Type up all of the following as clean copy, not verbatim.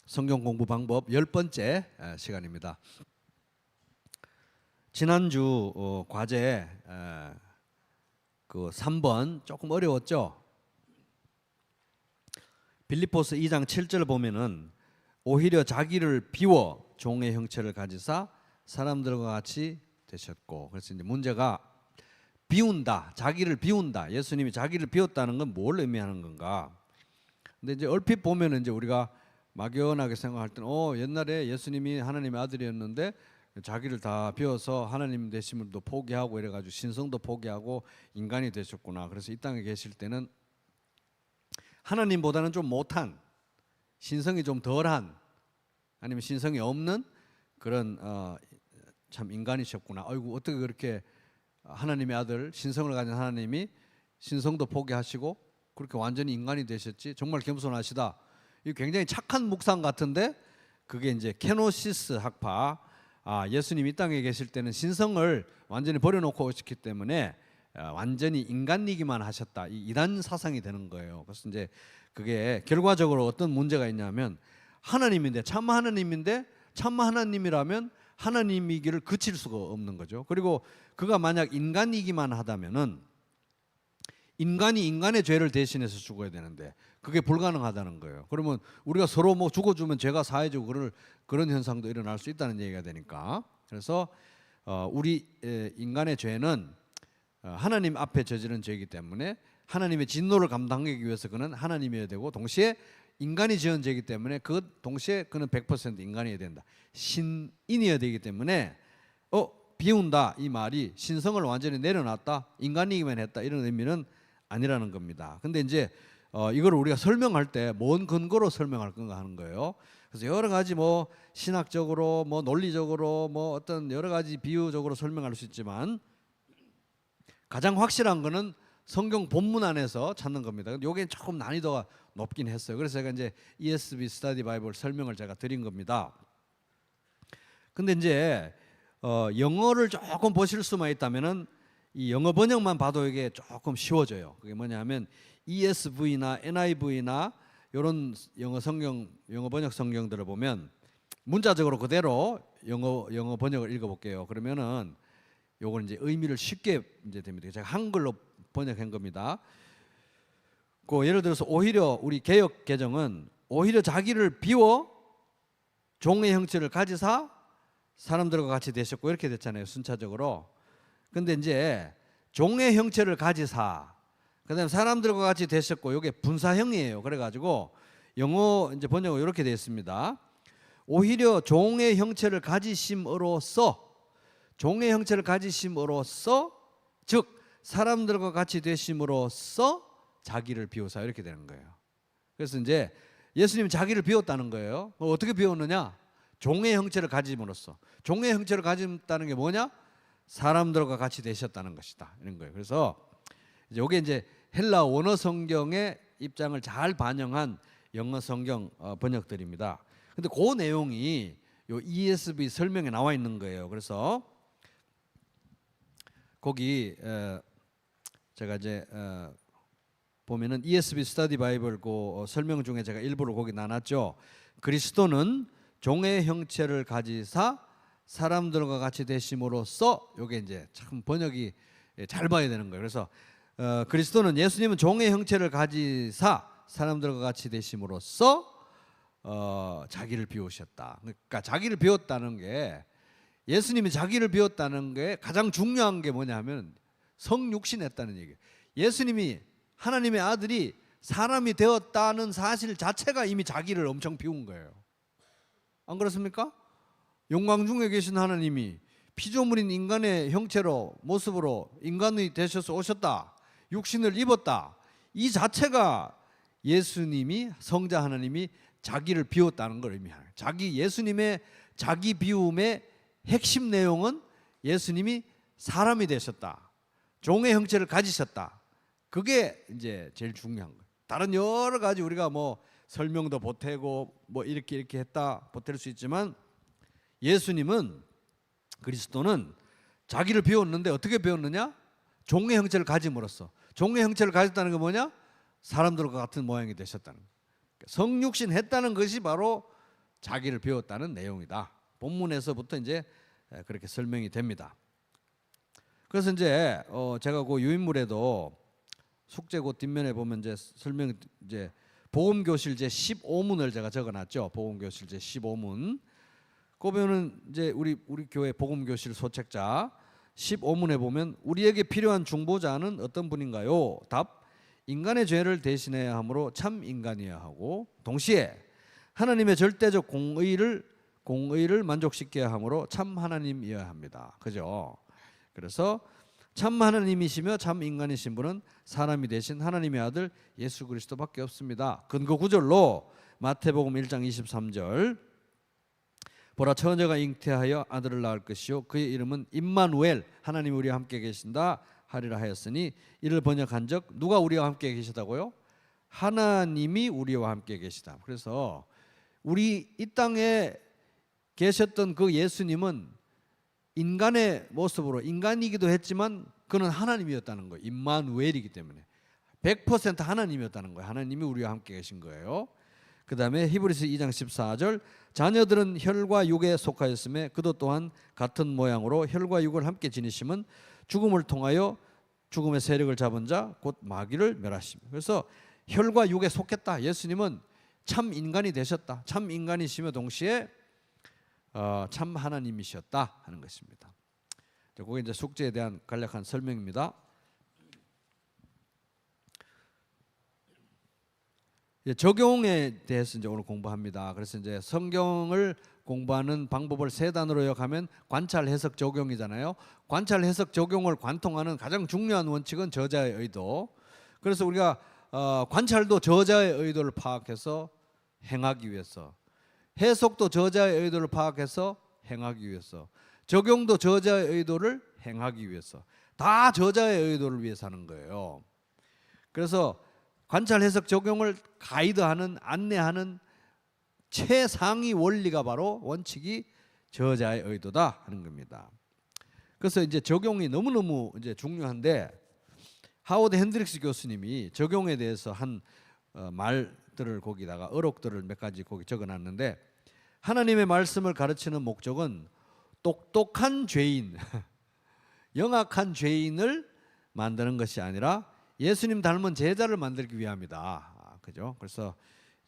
성경 공부 방법 10번째 시간입니다. 지난주 과제 그 3번 조금 어려웠죠? 빌립보서 2장 7절 보면은 오히려 자기를 비워 종의 형체를 가지사 사람들과 같이 되셨고, 그래서 이제 문제가 비운다, 자기를 비운다. 예수님이 자기를 비웠다는 건 뭘 의미하는 건가? 근데 이제 얼핏 보면은 이제 우리가 막연하게 생각할 때는 옛날에 예수님이 하나님의 아들이었는데 자기를 다 비워서 하나님 되심을도 포기하고 이래가지고 신성도 포기하고 인간이 되셨구나. 그래서 이 땅에 계실 때는 하나님보다는 좀 못한, 신성이 좀 덜한, 아니면 신성이 없는 그런 참 인간이셨구나. 아이고, 어떻게 그렇게 하나님의 아들, 신성을 가진 하나님이 신성도 포기하시고 그렇게 완전히 인간이 되셨지? 정말 겸손하시다. 이 굉장히 착한 묵상 같은데, 그게 이제 케노시스 학파, 예수님이 이 땅에 계실 때는 신성을 완전히 버려놓고 오셨기 때문에 완전히 인간이기만 하셨다, 이 이단 사상이 되는 거예요. 그래서 이제 그게 결과적으로 어떤 문제가 있냐면, 하나님인데, 참마 하나님인데, 참마 하나님이라면 하나님이기를 그칠 수가 없는 거죠. 그리고 그가 만약 인간이기만 하다면은 인간이 인간의 죄를 대신해서 죽어야 되는데 그게 불가능하다는 거예요. 그러면 우리가 서로 뭐 죽어주면 죄가 사해지고 그런 현상도 일어날 수 있다는 얘기가 되니까, 그래서 우리 인간의 죄는 하나님 앞에 저지른 죄이기 때문에 하나님의 진노를 감당하기 위해서 그는 하나님이어야 되고, 동시에 인간이 지은 죄이기 때문에 동시에 그는 100% 인간이어야 된다. 신인이어야 되기 때문에 비운다, 이 말이 신성을 완전히 내려놨다, 인간이기만 했다, 이런 의미는 아니라는 겁니다. 근데 이제 이걸 우리가 설명할 때 뭔 근거로 설명할 건가 하는 거예요. 그래서 여러 가지 뭐 신학적으로, 뭐 논리적으로, 뭐 어떤 여러 가지 비유적으로 설명할 수 있지만 가장 확실한 거는 성경 본문 안에서 찾는 겁니다. 요게 조금 난이도가 높긴 했어요. 그래서 제가 이제 ESV 스터디 바이블 설명을 제가 드린 겁니다. 근데 이제 영어를 조금 보실 수만 있다면은 이 영어 번역만 봐도 이게 조금 쉬워져요. 그게 뭐냐면 ESV나 NIV나 이런 영어 번역 성경들을 보면 문자적으로 그대로 영어 번역을 읽어볼게요. 그러면은 요걸 이제 의미를 쉽게 이제 됩니다. 제가 한글로 번역한 겁니다. 예를 들어서 오히려 우리 개역 개정은 오히려 자기를 비워 종의 형체를 가지사 사람들과 같이 되셨고, 이렇게 됐잖아요, 순차적으로. 근데 이제 종의 형체를 가지사, 그다음에 사람들과 같이 되셨고, 이게 분사형이에요. 그래가지고 영어 이제 번역은 이렇게 되어 있습니다. 오히려 종의 형체를 가지심으로써, 종의 형체를 가지심으로써, 즉 사람들과 같이 되심으로써 자기를 비우사, 이렇게 되는 거예요. 그래서 이제 예수님은 자기를 비웠다는 거예요. 어떻게 비웠느냐? 종의 형체를 가짐으로써. 종의 형체를 가졌다는 게 뭐냐? 사람들과 같이 되셨다는 것이다, 이런 거예요. 그래서 이게 이제 헬라 원어 성경의 입장을 잘 반영한 영어 성경 번역들입니다. 근데 그 내용이 요 ESV 설명에 나와 있는 거예요. 그래서 거기 제가 이제 보면은 ESV 스터디 바이블 그 설명 중에 제가 일부를 거기 나눴죠. 그리스도는 종의 형체를 가지사 사람들과 같이 되심으로써, 요게 이제 참 번역이 잘 봐야 되는 거예요. 그래서 그리스도는, 예수님은 종의 형체를 가지사 사람들과 같이 되심으로써 자기를 비우셨다. 그러니까 자기를 비웠다는 게, 예수님이 자기를 비웠다는 게 가장 중요한 게 뭐냐면 성육신했다는 얘기예요. 예수님이, 하나님의 아들이 사람이 되었다는 사실 자체가 이미 자기를 엄청 비운 거예요. 안 그렇습니까? 영광 중에 계신 하나님이 피조물인 인간의 형체로, 모습으로 인간이 되셔서 오셨다, 육신을 입었다, 이 자체가 예수님이, 성자 하나님이 자기를 비웠다는 걸 의미해요. 예수님의 자기 비움의 핵심 내용은 예수님이 사람이 되셨다, 종의 형체를 가지셨다, 그게 이제 제일 중요한 거예요. 다른 여러 가지 우리가 뭐 설명도 보태고 뭐 이렇게 했다 보탤 수 있지만, 예수님은, 그리스도는 자기를 비웠는데 어떻게 비웠느냐? 종의 형체를 가짐으로써. 종의 형체를 가졌다는 게 뭐냐? 사람들과 같은 모양이 되셨다는 거예요. 성육신 했다는 것이 바로 자기를 비웠다는 내용이다. 본문에서부터 이제 그렇게 설명이 됩니다. 그래서 이제 제가 그 유인물에도 숙제 그 뒷면에 보면 이제 설명 이제 복음교실 제 15문을 제가 적어놨죠. 복음교실 제 15문. 그러면은 이제 우리 교회 복음교실 소책자 15문에 보면 우리에게 필요한 중보자는 어떤 분인가요? 답: 인간의 죄를 대신해야 하므로 참 인간이어야 하고 동시에 하나님의 절대적 공의를 만족시켜야 하므로 참 하나님이어야 합니다. 그죠? 그래서 참 하나님이시며 참 인간이신 분은 사람이 되신 하나님의 아들 예수 그리스도밖에 없습니다. 근거 구절로 마태복음 1장 23절 보라 처녀가 잉태하여 아들을 낳을 것이요 그의 이름은 임마누엘 하나님이 우리와 함께 계신다 하리라 하였으니 이를 번역한 적 누가 우리와 함께 계시다고요? 하나님이 우리와 함께 계시다. 그래서 우리 이 땅에 계셨던 그 예수님은 인간의 모습으로 인간이기도 했지만 그는 하나님이었다는 거예요. 임마누엘이기 때문에 100% 하나님이었다는 거예요. 하나님이 우리와 함께 계신 거예요. 그 다음에 히브리서 2장 14절 자녀들은 혈과 육에 속하였음에 그도 또한 같은 모양으로 혈과 육을 함께 지니심은 죽음을 통하여 죽음의 세력을 잡은 자 곧 마귀를 멸하십니다. 그래서 혈과 육에 속했다. 예수님은 참 인간이 되셨다. 참 인간이시며 동시에 참 하나님이셨다 하는 것입니다. 그게 이제 숙제에 대한 간략한 설명입니다. 적용에 대해서 이제 오늘 공부합니다. 그래서 이제 성경을 공부하는 방법을 세 단어로 요약하면 관찰, 해석, 적용이잖아요. 관찰, 해석, 적용을 관통하는 가장 중요한 원칙은 저자의 의도. 그래서 우리가 관찰도 저자의 의도를 파악해서 행하기 위해서, 해석도 저자의 의도를 파악해서 행하기 위해서, 적용도 저자의 의도를 행하기 위해서, 다 저자의 의도를 위해서 하는 거예요. 그래서 관찰, 해석, 적용을 가이드하는, 안내하는 최상위 원리가 바로 원칙이 저자의 의도다 하는 겁니다. 그래서 이제 적용이 너무너무 이제 중요한데 하워드 핸드릭스 교수님이 적용에 대해서 한 말들을 거기다가 어록들을 몇 가지 거기 적어놨는데 하나님의 말씀을 가르치는 목적은 똑똑한 죄인, 영악한 죄인을 만드는 것이 아니라 예수님 닮은 제자를 만들기 위함이다. 그죠? 그래서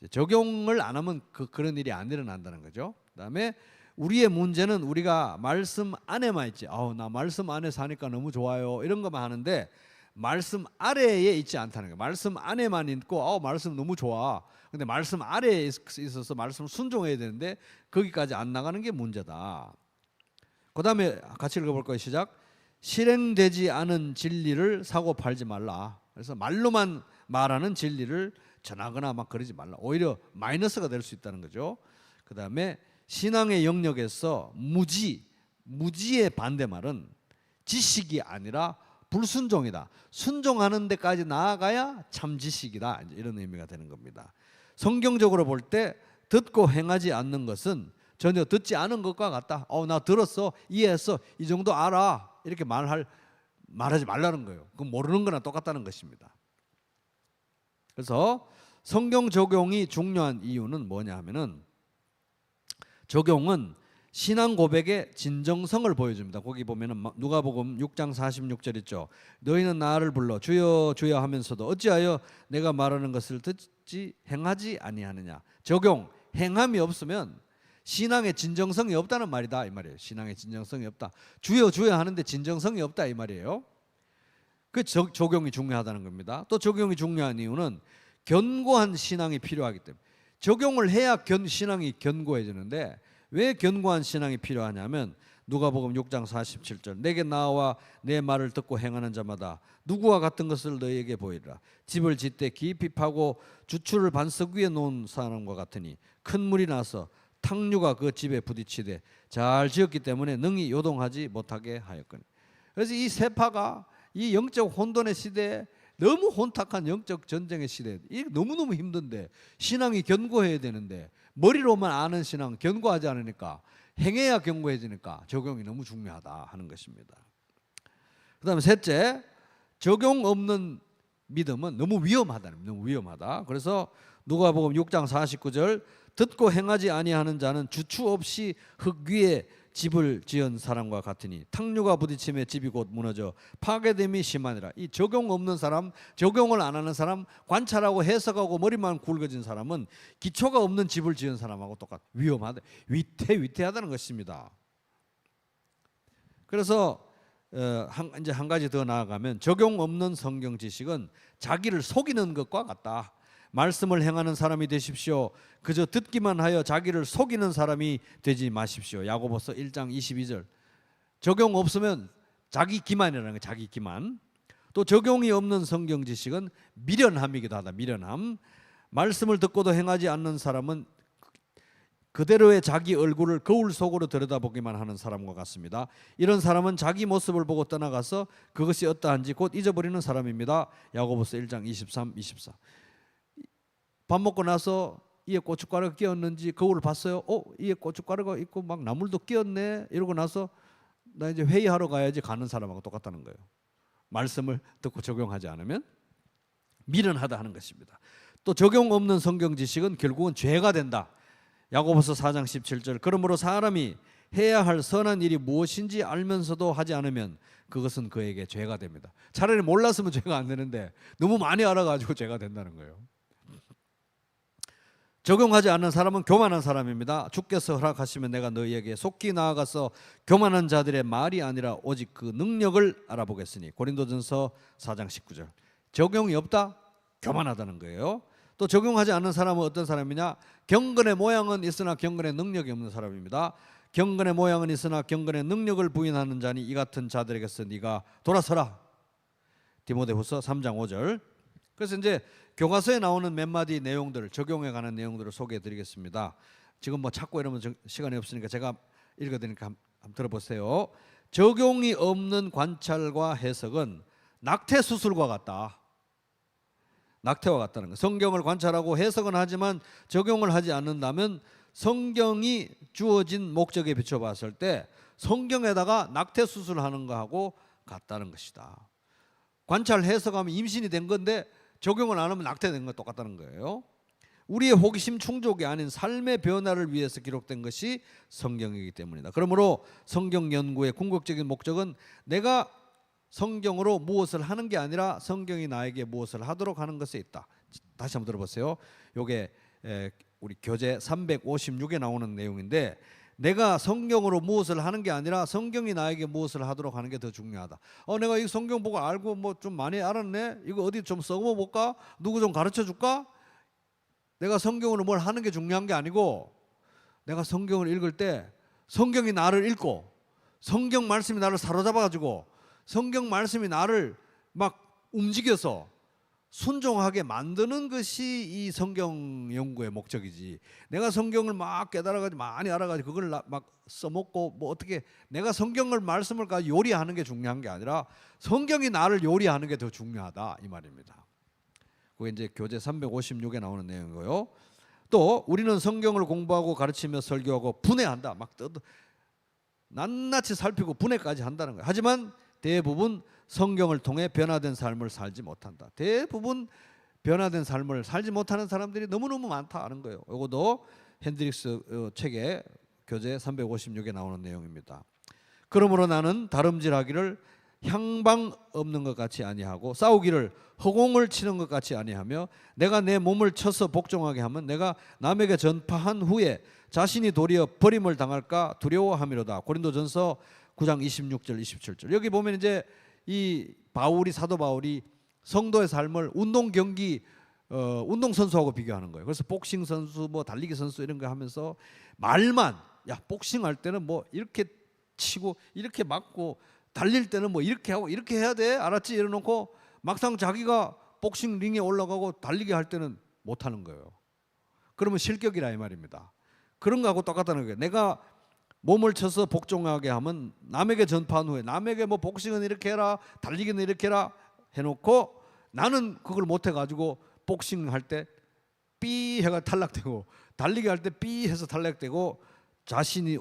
적용을 안 하면 그런 일이 안 일어난다는 거죠. 그다음에 우리의 문제는 우리가 말씀 안에만 있지. 나 말씀 안에 사니까 너무 좋아요. 이런 것만 하는데 말씀 아래에 있지 않다는 거예요. 말씀 안에만 있고 말씀 너무 좋아. 근데 말씀 아래에 있어서 말씀 순종해야 되는데 거기까지 안 나가는 게 문제다. 그다음에 같이 읽어볼까요? 시작. 실행되지 않은 진리를 사고 팔지 말라. 그래서 말로만 말하는 진리를 전하거나 막 그러지 말라. 오히려 마이너스가 될 수 있다는 거죠. 그 다음에 신앙의 영역에서 무지의 반대말은 지식이 아니라 불순종이다. 순종하는 데까지 나아가야 참 지식이다. 이런 의미가 되는 겁니다. 성경적으로 볼 때 듣고 행하지 않는 것은 전혀 듣지 않은 것과 같다. 나 들었어, 이해했어, 이 정도 알아. 이렇게 말하지 말라는 거예요. 그건 모르는 거나 똑같다는 것입니다. 그래서 성경 적용이 중요한 이유는 뭐냐 하면은 적용은 신앙 고백의 진정성을 보여줍니다. 거기 보면은 누가복음 6장 46절 있죠. 너희는 나를 불러 주여 주여 하면서도 어찌하여 내가 말하는 것을 듣지 행하지 아니하느냐. 적용, 행함이 없으면 신앙의 진정성이 없다는 말이다 이 말이에요. 신앙의 진정성이 없다. 주여 주여 하는데 진정성이 없다 이 말이에요. 그 적용이 중요하다는 겁니다. 또 적용이 중요한 이유는 견고한 신앙이 필요하기 때문에 적용을 해야 신앙이 견고해지는데 왜 견고한 신앙이 필요하냐면 누가복음 6장 47절 내게 나와 내 말을 듣고 행하는 자마다 누구와 같은 것을 너희에게 보이리라. 집을 짓되 깊이 파고 주추를 반석 위에 놓은 사람과 같으니 큰 물이 나서 탕류가 그 집에 부딪히되 잘 지었기 때문에 능히 요동하지 못하게 하였거니. 그래서 이 세파가 이 영적 혼돈의 시대에 너무 혼탁한 영적 전쟁의 시대에 이게 너무너무 힘든데 신앙이 견고해야 되는데 머리로만 아는 신앙 견고하지 않으니까 행해야 견고해지니까 적용이 너무 중요하다 하는 것입니다. 그 다음에 셋째, 적용 없는 믿음은 너무 위험하다. 너무 위험하다. 그래서 누가복음 6장 49절 듣고 행하지 아니하는 자는 주추 없이 흙 위에 집을 지은 사람과 같으니 탕류가 부딪힘에 집이 곧 무너져 파괴됨이 심하니라. 이 적용 없는 사람, 적용을 안 하는 사람, 관찰하고 해석하고 머리만 굵어진 사람은 기초가 없는 집을 지은 사람하고 똑같아. 위험하다, 위태하다는 것입니다. 그래서 이제 한 가지 더 나아가면 적용 없는 성경 지식은 자기를 속이는 것과 같다. 말씀을 행하는 사람이 되십시오. 그저 듣기만 하여 자기를 속이는 사람이 되지 마십시오. 야고보서 1장 22절. 적용 없으면 자기 기만이라는 거예요. 자기 기만. 또 적용이 없는 성경 지식은 미련함이기도 하다. 미련함. 말씀을 듣고도 행하지 않는 사람은 그대로의 자기 얼굴을 거울 속으로 들여다보기만 하는 사람과 같습니다. 이런 사람은 자기 모습을 보고 떠나가서 그것이 어떠한지 곧 잊어버리는 사람입니다. 야고보서 1장 23, 24. 밥 먹고 나서 이에 고춧가루가 끼었는지 거울을 봤어요. 이에 고춧가루가 있고 막 나물도 끼었네. 이러고 나서 나 이제 회의하러 가야지 가는 사람하고 똑같다는 거예요. 말씀을 듣고 적용하지 않으면 미련하다 하는 것입니다. 또 적용 없는 성경 지식은 결국은 죄가 된다. 야고보서 4장 17절. 그러므로 사람이 해야 할 선한 일이 무엇인지 알면서도 하지 않으면 그것은 그에게 죄가 됩니다. 차라리 몰랐으면 죄가 안 되는데 너무 많이 알아가지고 죄가 된다는 거예요. 적용하지 않는 사람은 교만한 사람입니다. 주께서 허락하시면 내가 너희에게 속히 나아가서 교만한 자들의 말이 아니라 오직 그 능력을 알아보겠으니. 고린도전서 4장 19절. 적용이 없다? 교만하다는 거예요. 또 적용하지 않는 사람은 어떤 사람이냐? 경건의 모양은 있으나 경건의 능력이 없는 사람입니다. 경건의 모양은 있으나 경건의 능력을 부인하는 자니 이 같은 자들에게서 네가 돌아서라. 디모데후서 3장 5절. 그래서 이제 교과서에 나오는 몇 마디 내용들, 적용에 관한 내용들을 소개해 드리겠습니다. 지금 뭐 찾고 이러면 시간이 없으니까 제가 읽어 드리니까 한번 들어보세요. 적용이 없는 관찰과 해석은 낙태 수술과 같다. 낙태와 같다는 거. 성경을 관찰하고 해석은 하지만 적용을 하지 않는다면 성경이 주어진 목적에 비춰봤을 때 성경에다가 낙태 수술하는 거하고 같다는 것이다. 관찰 해석하면 임신이 된 건데 적용을 안 하면 낙태된 거 똑같다는 거예요. 우리의 호기심 충족이 아닌 삶의 변화를 위해서 기록된 것이 성경이기 때문이다. 그러므로 성경 연구의 궁극적인 목적은 내가 성경으로 무엇을 하는 게 아니라 성경이 나에게 무엇을 하도록 하는 것에 있다. 다시 한번 들어보세요. 이게 우리 교재 356에 나오는 내용인데 내가 성경으로 무엇을 하는 게 아니라 성경이 나에게 무엇을 하도록 하는 게 더 중요하다. 내가 이 성경 보고 알고 뭐 좀 많이 알았네. 이거 어디 좀 써먹어 볼까? 누구 좀 가르쳐 줄까? 내가 성경으로 뭘 하는 게 중요한 게 아니고 내가 성경을 읽을 때 성경이 나를 읽고 성경 말씀이 나를 사로잡아 가지고 성경 말씀이 나를 막 움직여서 순종하게 만드는 것이 이 성경 연구의 목적이지. 내가 성경을 막 깨달아가지고 많이 알아가지고 그걸 막 써먹고 뭐 어떻게 내가 성경을 말씀을 가지고 요리하는 게 중요한 게 아니라 성경이 나를 요리하는 게 더 중요하다 이 말입니다. 그게 이제 교재 356에 나오는 내용이고요. 또 우리는 성경을 공부하고 가르치며 설교하고 분해한다. 막 낱낱이 살피고 분해까지 한다는 거예요. 하지만 대부분 성경을 통해 변화된 삶을 살지 못한다. 대부분 변화된 삶을 살지 못하는 사람들이 너무너무 많다는 거예요. 이것도 핸드릭스 책의 교재 356에 나오는 내용입니다. 그러므로 나는 다름질하기를 향방 없는 것 같이 아니하고 싸우기를 허공을 치는 것 같이 아니하며 내가 내 몸을 쳐서 복종하게 하면 내가 남에게 전파한 후에 자신이 도리어 버림을 당할까 두려워함이로다. 고린도전서 9장 26절 27절. 여기 보면 이제 이 사도 바울이 성도의 삶을 운동 경기 운동 선수하고 비교하는 거예요. 그래서 복싱 선수 뭐 달리기 선수 이런 거 하면서 말만 복싱 할 때는 뭐 이렇게 치고 이렇게 맞고 달릴 때는 뭐 이렇게 하고 이렇게 해야 돼. 알았지? 이래 놓고 막상 자기가 복싱 링에 올라가고 달리기 할 때는 못 하는 거예요. 그러면 실격이라 이 말입니다. 그런 거하고 똑같다는 거예요. 내가 몸을 쳐서 복종하게 하면 남에게 전파한 후에 남에게 뭐 복싱은 이렇게 해라 달리기는 이렇게 해라 해놓고 나는 그걸 못해가지고 복싱 할 때 삐 해가 탈락되고 달리기 할 때 삐 해서 탈락되고 자신이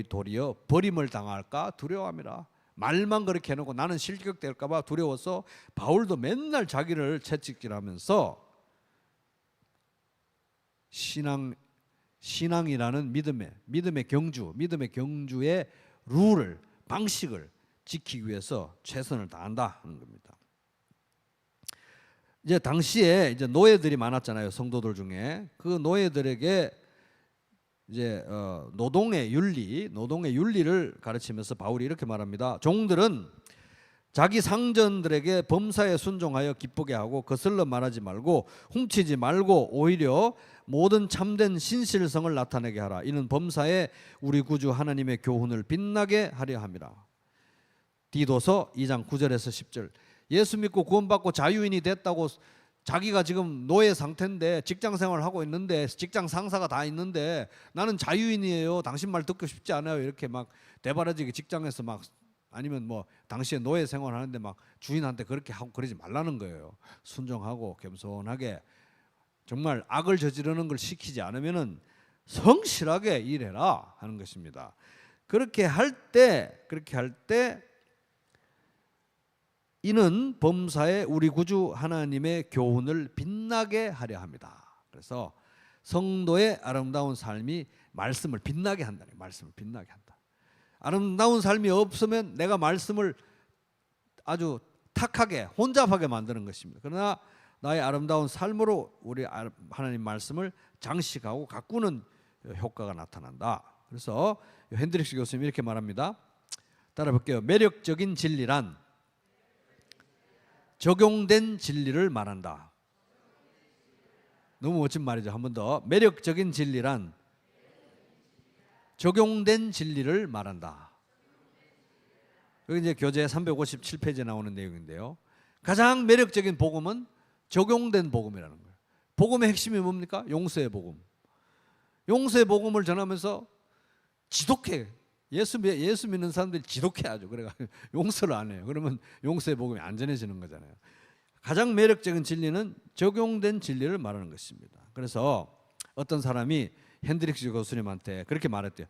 도리어 버림을 당할까 두려워함이라. 말만 그렇게 해놓고 나는 실격될까 봐 두려워서 바울도 맨날 자기를 채찍질하면서 신앙 신앙이라는 믿음의 경주의 룰을, 방식을 지키기 위해서 최선을 다한다 하는 겁니다. 이제 당시에 이제 노예들이 많았잖아요. 성도들 중에. 그 노예들에게 이제 노동의 윤리를 가르치면서 바울이 이렇게 말합니다. 종들은 자기 상전들에게 범사에 순종하여 기쁘게 하고 거슬러 말하지 말고 훔치지 말고 오히려 모든 참된 신실성을 나타내게 하라. 이는 범사에 우리 구주 하나님의 교훈을 빛나게 하려 함이라. 디도서 2장 9절에서 10절. 예수 믿고 구원받고 자유인이 됐다고 자기가 지금 노예 상태인데 직장 생활을 하고 있는데 직장 상사가 다 있는데 나는 자유인이에요. 당신 말 듣고 싶지 않아요. 이렇게 막 대바라지게 직장에서 막 아니면 뭐 당시에 노예 생활하는데 막 주인한테 그렇게 하고 그러지 말라는 거예요. 순종하고 겸손하게 정말 악을 저지르는 걸 시키지 않으면은 성실하게 일해라 하는 것입니다. 그렇게 할 때 이는 범사에 우리 구주 하나님의 교훈을 빛나게 하려 합니다. 그래서 성도의 아름다운 삶이 말씀을 빛나게 한다는 거예요. 말씀을 빛나게 한다. 아름다운 삶이 없으면 내가 말씀을 아주 탁하게 혼잡하게 만드는 것입니다. 그러나 나의 아름다운 삶으로 우리 하나님 말씀을 장식하고 가꾸는 효과가 나타난다. 그래서 핸드릭스 교수님이 이렇게 말합니다. 따라 볼게요. 매력적인 진리란 적용된 진리를 말한다. 너무 멋진 말이죠. 한 번 더. 매력적인 진리란 적용된 진리를 말한다. 여기 이제 교재 357페이지에 나오는 내용인데요. 가장 매력적인 복음은 적용된 복음이라는 거예요. 복음의 핵심이 뭡니까? 용서의 복음. 용서의 복음을 전하면서 지독해. 예수 믿는 사람들이 지독해하죠. 그래가지고 용서를 안 해요. 그러면 용서의 복음이 안 전해지는 거잖아요. 가장 매력적인 진리는 적용된 진리를 말하는 것입니다. 그래서 어떤 사람이 핸드릭스 교수님한테 그렇게 말했대요.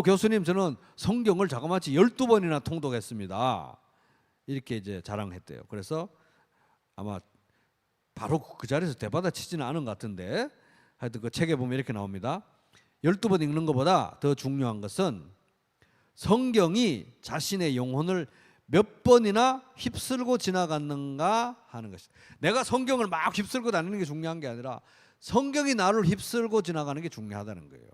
교수님, 저는 성경을 자그마치 12번이나 통독했습니다. 이렇게 이제 자랑했대요. 그래서 아마 바로 그 자리에서 대받아치지는 않은 것 같은데 하여튼 그 책에 보면 이렇게 나옵니다. 12번 읽는 것보다 더 중요한 것은 성경이 자신의 영혼을 몇 번이나 휩쓸고 지나갔는가 하는 것이다. 내가 성경을 막 휩쓸고 다니는 게 중요한 게 아니라 성경이 나를 휩쓸고 지나가는 게 중요하다는 거예요.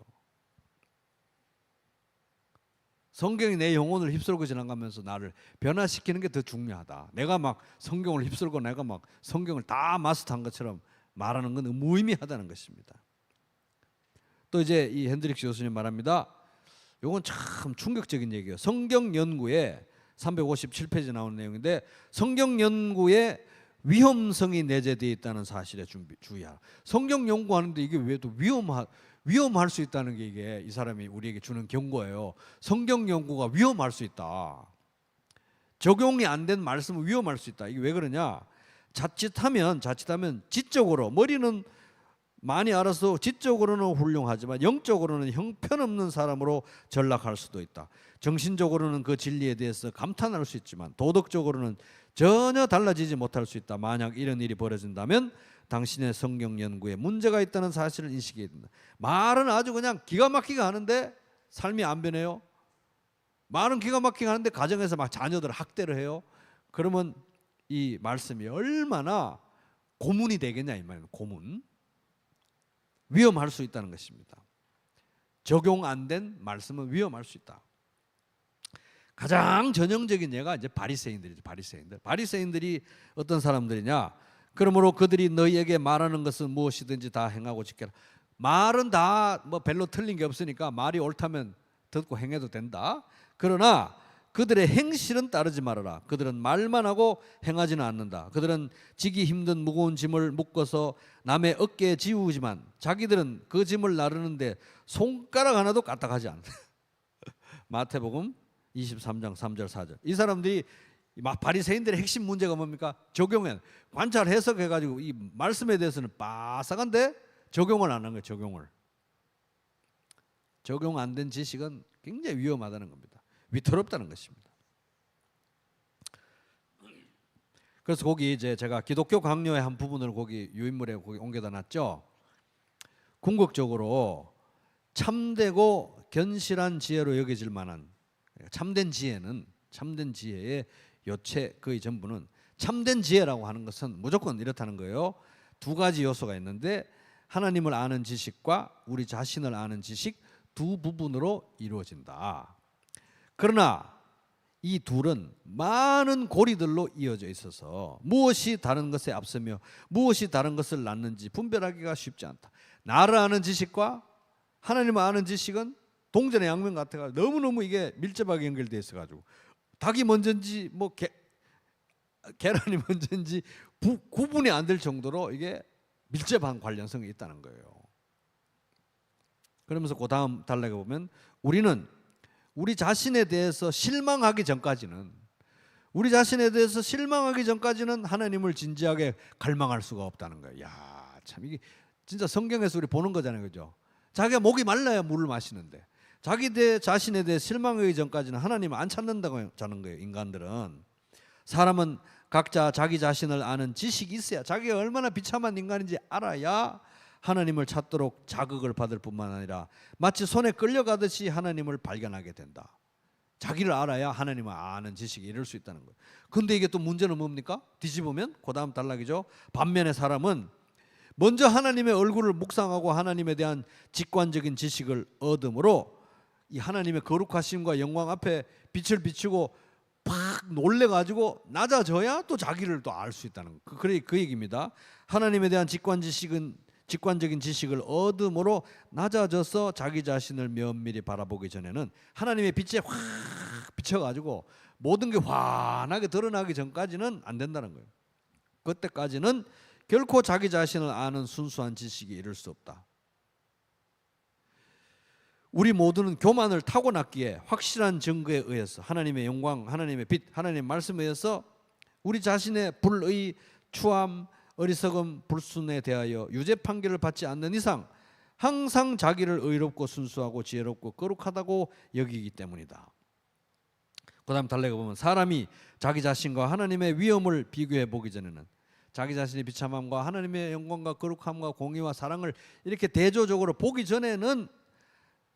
성경이 내 영혼을 휩쓸고 지나가면서 나를 변화시키는 게 더 중요하다. 내가 막 성경을 휩쓸고 내가 막 성경을 다 마스터한 것처럼 말하는 건 무의미하다는 것입니다. 또 이제 이 핸드릭스 교수님 말합니다. 이건 참 충격적인 얘기예요. 성경 연구에 357페이지 나오는 내용인데 성경 연구에 위험성이 내재되어 있다는 사실에 주의하라. 성경 연구하는데 이게 왜 또 위험할 수 있다는 게 이게 이 사람이 우리에게 주는 경고예요. 성경 연구가 위험할 수 있다. 적용이 안 된 말씀은 위험할 수 있다. 이게 왜 그러냐? 자칫하면 지적으로 머리는 많이 알아서 지적으로는 훌륭하지만 영적으로는 형편없는 사람으로 전락할 수도 있다. 정신적으로는 그 진리에 대해서 감탄할 수 있지만 도덕적으로는 전혀 달라지지 못할 수 있다. 만약 이런 일이 벌어진다면 당신의 성경 연구에 문제가 있다는 사실을 인식해야 된다. 말은 아주 그냥 기가 막히게 하는데 삶이 안 변해요. 말은 기가 막히게 하는데 가정에서 막 자녀들 학대를 해요. 그러면 이 말씀이 얼마나 고문이 되겠냐 이 말이에요. 고문. 위험할 수 있다는 것입니다. 적용 안 된 말씀은 위험할 수 있다. 가장 전형적인 예가 이제 바리새인들이죠. 바리새인들이 어떤 사람들이냐? 그러므로 그들이 너희에게 말하는 것은 무엇이든지 다 행하고 지켜라. 말은 다 뭐 별로 틀린 게 없으니까 말이 옳다면 듣고 행해도 된다. 그러나 그들의 행실은 따르지 말아라. 그들은 말만 하고 행하지는 않는다. 그들은 지기 힘든 무거운 짐을 묶어서 남의 어깨에 지우지만 자기들은 그 짐을 나르는데 손가락 하나도 까딱하지 않는다. 마태복음 23장 3절 4절. 이 사람들이 바리새인들의 핵심 문제가 뭡니까? 적용해 관찰 해석해가지고 이 말씀에 대해서는 빠삭한데 적용을 안 하는 거예요. 적용 안 된 지식은 굉장히 위험하다는 겁니다. 위태롭다는 것입니다. 그래서 거기 이제 제가 기독교 강요의 한 부분을 거기 유인물에 거기 옮겨다 놨죠. 궁극적으로 참되고 견실한 지혜로 여겨질 만한, 참된 지혜의 요체 거의 전부는, 참된 지혜라고 하는 것은 무조건 이렇다는 거예요. 두 가지 요소가 있는데 하나님을 아는 지식과 우리 자신을 아는 지식 두 부분으로 이루어진다. 그러나 이 둘은 많은 고리들로 이어져 있어서 무엇이 다른 것에 앞서며 무엇이 다른 것을 낳는지 분별하기가 쉽지 않다. 나를 아는 지식과 하나님을 아는 지식은 동전의 양면 같아가 너무너무 이게 밀접하게 연결되어 있어가지고 닭이 먼저인지 뭐 계란이 먼저인지 구분이 안 될 정도로 이게 밀접한 관련성이 있다는 거예요. 그러면서 그 다음 단락에 보면 우리는 우리 자신에 대해서 실망하기 전까지는 하나님을 진지하게 갈망할 수가 없다는 거예요. 야, 참 이게 진짜 성경에서 우리 보는 거잖아요, 그죠? 자기가 목이 말라야 물을 마시는데 자기 자신에 대해 실망하기 전까지는 하나님을 안 찾는다고 하는 거예요. 인간들은, 사람은 각자 자기 자신을 아는 지식이 있어야, 자기가 얼마나 비참한 인간인지 알아야 하나님을 찾도록 자극을 받을 뿐만 아니라 마치 손에 끌려가듯이 하나님을 발견하게 된다. 자기를 알아야 하나님을 아는 지식이 이룰 수 있다는 거예요. 근데 이게 또 문제는 뭡니까? 뒤집으면 그 다음 단락이죠. 반면에 사람은 먼저 하나님의 얼굴을 묵상하고 하나님에 대한 직관적인 지식을 얻음으로 이 하나님의 거룩하심과 영광 앞에 빛을 비추고 팍 놀래가지고 낮아져야 또 자기를 또 알 수 있다는 거. 그 얘기입니다. 하나님에 대한 직관적인 지식을 얻음으로 낮아져서 자기 자신을 면밀히 바라보기 전에는 하나님의 빛에 확 비춰가지고 모든 게 환하게 드러나기 전까지는 안 된다는 거예요. 그때까지는 결코 자기 자신을 아는 순수한 지식이 이룰 수 없다. 우리 모두는 교만을 타고났기에 확실한 증거에 의해서 하나님의 영광, 하나님의 빛, 하나님의 말씀에 의해서 우리 자신의 불의, 추함, 어리석음, 불순에 대하여 유죄 판결을 받지 않는 이상 항상 자기를 의롭고 순수하고 지혜롭고 거룩하다고 여기기 때문이다. 그 다음 단락에 보면 사람이 자기 자신과 하나님의 위엄을 비교해 보기 전에는, 자기 자신의 비참함과 하나님의 영광과 거룩함과 공의와 사랑을 이렇게 대조적으로 보기 전에는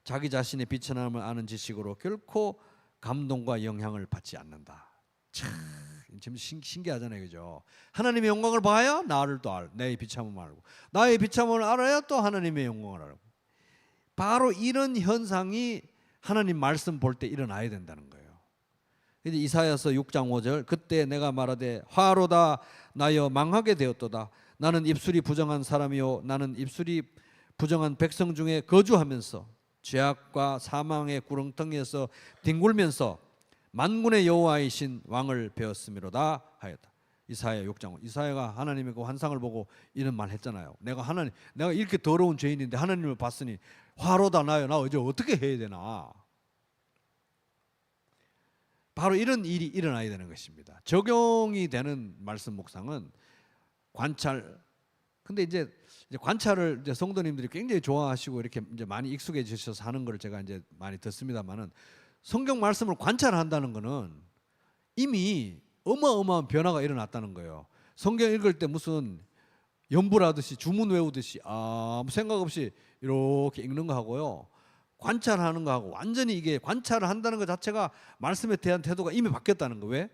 자기 자신의 비천함을 아는 지식으로 결코 감동과 영향을 받지 않는다. 참 신기하잖아요, 그죠? 하나님의 영광을 봐야 나를 또 알, 내 비참함을 알고, 나의 비참함을 알아야 또 하나님의 영광을 알고. 바로 이런 현상이 하나님 말씀 볼 때 일어나야 된다는 거예요. 이사야서 6장 5절, 그때 내가 말하되 화로다 나여 망하게 되었도다. 나는 입술이 부정한 사람이요 나는 입술이 부정한 백성 중에 거주하면서 죄악과 사망의 구렁텅이에서 뒹굴면서 만군의 여호와이신 왕을 배웠음이로다 하였다. 이사야 6장. 이사야가 하나님의 그 환상을 보고 이런 말 했잖아요. 내가 이렇게 더러운 죄인인데 하나님을 봤으니 화로다 나요. 나 이제 어떻게 해야 되나. 바로 이런 일이 일어나야 되는 것입니다. 적용이 되는 말씀 묵상은 관찰. 근데 이제 관찰을 이제 성도님들이 굉장히 좋아하시고 이렇게 이제 많이 익숙해지셔서 하는 걸 제가 이제 많이 듣습니다만은, 성경 말씀을 관찰한다는 것은 이미 어마어마한 변화가 일어났다는 거예요. 성경 읽을 때 무슨 연불하듯이 주문 외우듯이 아무 생각 없이 이렇게 읽는 거 하고요, 관찰하는 거 하고 완전히 이게 관찰을 한다는 것 자체가 말씀에 대한 태도가 이미 바뀌었다는 거. 왜?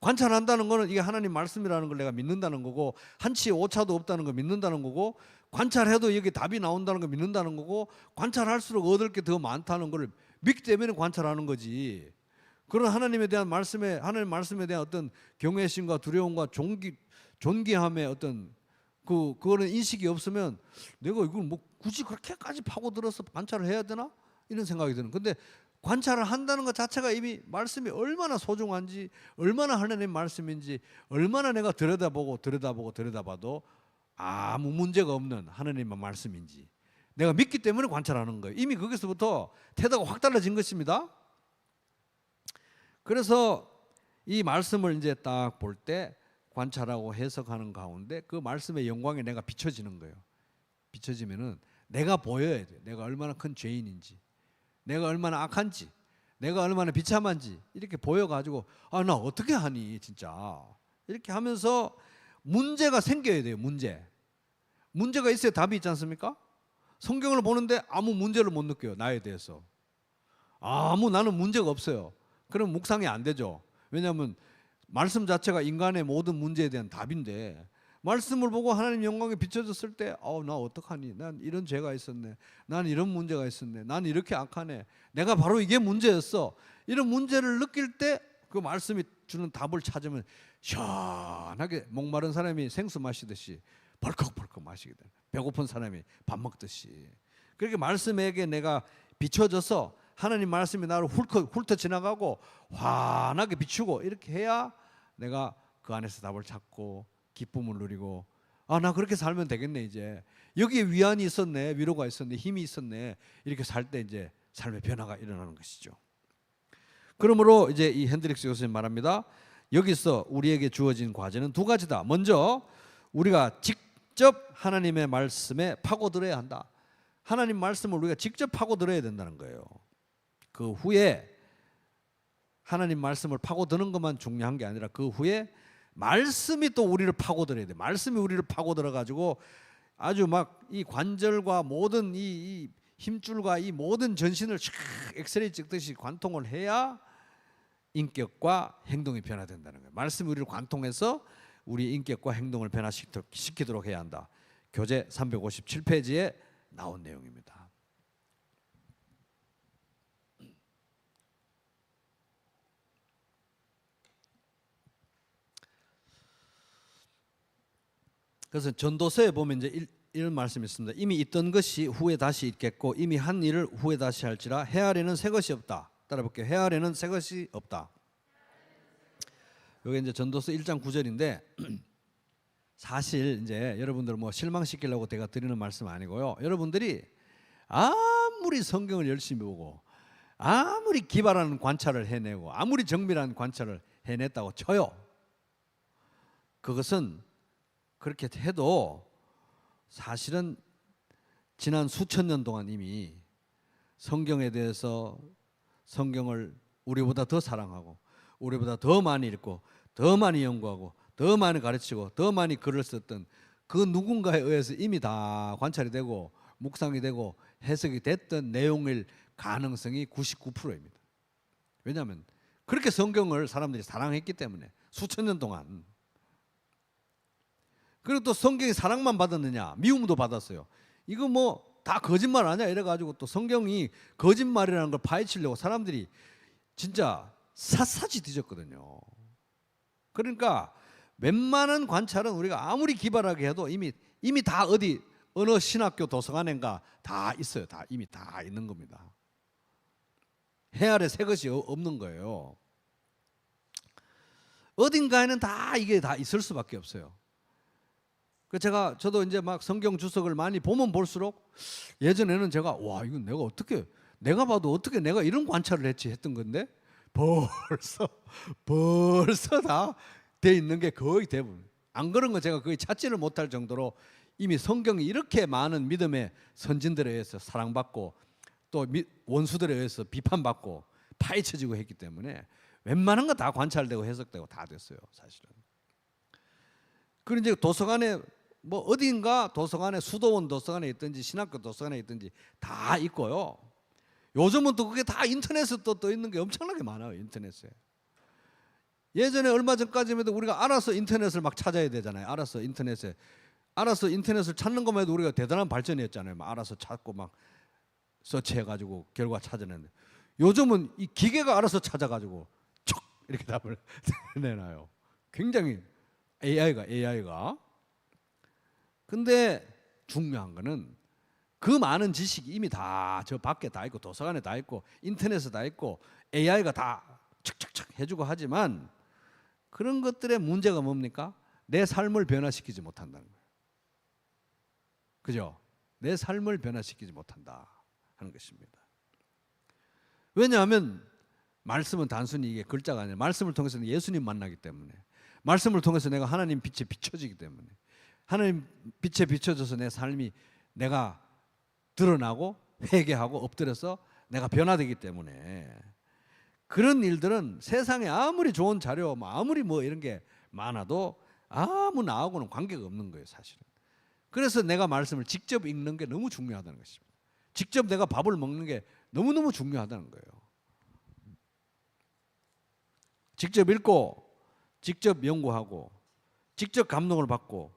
관찰한다는 거는 이게 하나님 말씀이라는 걸 내가 믿는다는 거고, 한치의 오차도 없다는 걸 믿는다는 거고, 관찰해도 여기 답이 나온다는 걸 믿는다는 거고, 관찰할수록 얻을 게 더 많다는 걸 믿기 때문에 관찰하는 거지. 그런 하나님 말씀에 대한 어떤 경외심과 두려움과 존귀함의 어떤 그거는 인식이 없으면 내가 이걸 뭐 굳이 그렇게까지 파고들어서 관찰을 해야 되나? 이런 생각이 드는. 근데 관찰을 한다는 것 자체가 이미 말씀이 얼마나 소중한지, 얼마나 하나님 말씀인지, 얼마나 내가 들여다봐도 아무 문제가 없는 하나님의 말씀인지 내가 믿기 때문에 관찰하는 거예요. 이미 거기서부터 태도가 확 달라진 것입니다. 그래서 이 말씀을 이제 딱 볼 때 관찰하고 해석하는 가운데 그 말씀의 영광에 내가 비춰지는 거예요. 비춰지면은 내가 보여야 돼. 내가 얼마나 큰 죄인인지, 내가 얼마나 악한지, 내가 얼마나 비참한지 이렇게 보여가지고 아, 나 어떻게 하니 진짜, 이렇게 하면서 문제가 생겨야 돼요. 문제가 있어야 답이 있지 않습니까? 성경을 보는데 아무 문제를 못 느껴요. 나에 대해서. 나는 문제가 없어요. 그럼 묵상이 안 되죠. 왜냐하면 말씀 자체가 인간의 모든 문제에 대한 답인데, 말씀을 보고 하나님 영광에 비춰졌을 때 나 어떡하니, 난 이런 죄가 있었네, 난 이런 문제가 있었네, 난 이렇게 악하네, 내가 바로 이게 문제였어, 이런 문제를 느낄 때 그 말씀이 주는 답을 찾으면 시원하게 목마른 사람이 생수 마시듯이 벌컥벌컥 마시게 돼요. 배고픈 사람이 밥 먹듯이. 그렇게 말씀에게 내가 비춰져서 하나님 말씀이 나를 훑어 지나가고 환하게 비추고 이렇게 해야 내가 그 안에서 답을 찾고 기쁨을 누리고, 나 그렇게 살면 되겠네, 이제 여기에 위안이 있었네, 위로가 있었네, 힘이 있었네, 이렇게 살 때 이제 삶의 변화가 일어나는 것이죠. 그러므로 이제 이 핸드릭스 교수님 말합니다. 여기서 우리에게 주어진 과제는 두 가지다. 먼저 우리가 직접 하나님의 말씀에 파고들어야 한다. 하나님 말씀을 우리가 직접 파고들어야 된다는 거예요. 그 후에 하나님 말씀을 파고드는 것만 중요한 게 아니라 그 후에 말씀이 또 우리를 파고들어야 돼. 말씀이 우리를 파고들어 가지고 아주 막 이 관절과 모든 이 힘줄과 이 모든 전신을 쫙 엑스레이 찍듯이 관통을 해야 인격과 행동이 변화된다는 거예요. 말씀이 우리를 관통해서 우리 인격과 행동을 변화시키도록 해야 한다. 교재 357페이지에 나온 내용입니다. 그래서 전도서에 보면 이제 이런 말씀이 있습니다. 이미 있던 것이 후에 다시 있겠고 이미 한 일을 후에 다시 할지라 헤아리는 새 것이 없다. 따라볼게요. 헤아리는 새 것이 없다. 여기 이제 전도서 1장 9절인데 사실 이제 여러분들 뭐 실망시키려고 제가 드리는 말씀 아니고요. 여러분들이 아무리 성경을 열심히 보고 아무리 기발한 관찰을 해내고 아무리 정밀한 관찰을 해냈다고 쳐요. 그것은 그렇게 해도 사실은 지난 수천 년 동안 이미 성경에 대해서 성경을 우리보다 더 사랑하고 우리보다 더 많이 읽고 더 많이 연구하고 더 많이 가르치고 더 많이 글을 썼던 그 누군가에 의해서 이미 다 관찰이 되고 묵상이 되고 해석이 됐던 내용일 가능성이 99%입니다. 왜냐하면 그렇게 성경을 사람들이 사랑했기 때문에 수천 년 동안. 그리고 또 성경이 사랑만 받았느냐, 미움도 받았어요. 이거 뭐 다 거짓말 아니야 이래가지고 또 성경이 거짓말이라는 걸 파헤치려고 사람들이 진짜 샅샅이 뒤졌거든요. 그러니까 웬만한 관찰은 우리가 아무리 기발하게 해도 이미 다 어느 신학교 도서관인가 다 있어요. 다 이미 다 있는 겁니다. 헤아려 새 것이 없는 거예요. 어딘가에는 다 이게 다 있을 수밖에 없어요. 저도 이제 막 성경 주석을 많이 보면 볼수록 예전에는 제가 이건 내가 봐도 어떻게 내가 이런 관찰을 했지 했던 건데 벌써 다 돼 있는 게 거의 대부분. 안 그런 거 제가 거의 찾지를 못할 정도로 이미 성경이 이렇게 많은 믿음의 선진들에 의해서 사랑받고 또 원수들에 의해서 비판받고 파헤쳐지고 했기 때문에 웬만한 거 다 관찰되고 해석되고 다 됐어요, 사실은. 그리고 이제 도서관에 뭐 어딘가 도서관에 수도원 도서관에 있든지 신학교 도서관에 있든지 다 있고요. 요즘은 또 그게 다 인터넷에 떠 있는 게 엄청나게 많아요, 인터넷에. 예전에 얼마 전까지만 해도 우리가 알아서 인터넷을 막 찾아야 되잖아요. 알아서 인터넷을 찾는 것만 해도 우리가 대단한 발전이었잖아요. 막 알아서 찾고 막 서치해가지고 결과 찾아내는. 요즘은 이 기계가 알아서 찾아가지고 촉 이렇게 답을 내놔요. 굉장히 AI가. 근데 중요한 거는 그 많은 지식이 이미 다 저 밖에 다 있고 도서관에 다 있고 인터넷에 다 있고 AI가 다 척척척 해주고 하지만 그런 것들의 문제가 뭡니까? 내 삶을 변화시키지 못한다는 거예요. 그죠? 내 삶을 변화시키지 못한다 하는 것입니다. 왜냐하면 말씀은 단순히 이게 글자가 아니라 말씀을 통해서는 예수님 만나기 때문에, 말씀을 통해서 내가 하나님 빛에 비춰지기 때문에, 하나님 빛에 비춰져서 내 삶이 내가 드러나고 회개하고 엎드려서 내가 변화되기 때문에 그런 일들은 세상에 아무리 좋은 자료 아무리 뭐 이런 게 많아도 아무 나하고는 관계가 없는 거예요, 사실은. 그래서 내가 말씀을 직접 읽는 게 너무 중요하다는 것입니다. 직접 내가 밥을 먹는 게 너무너무 중요하다는 거예요. 직접 읽고 직접 연구하고 직접 감동을 받고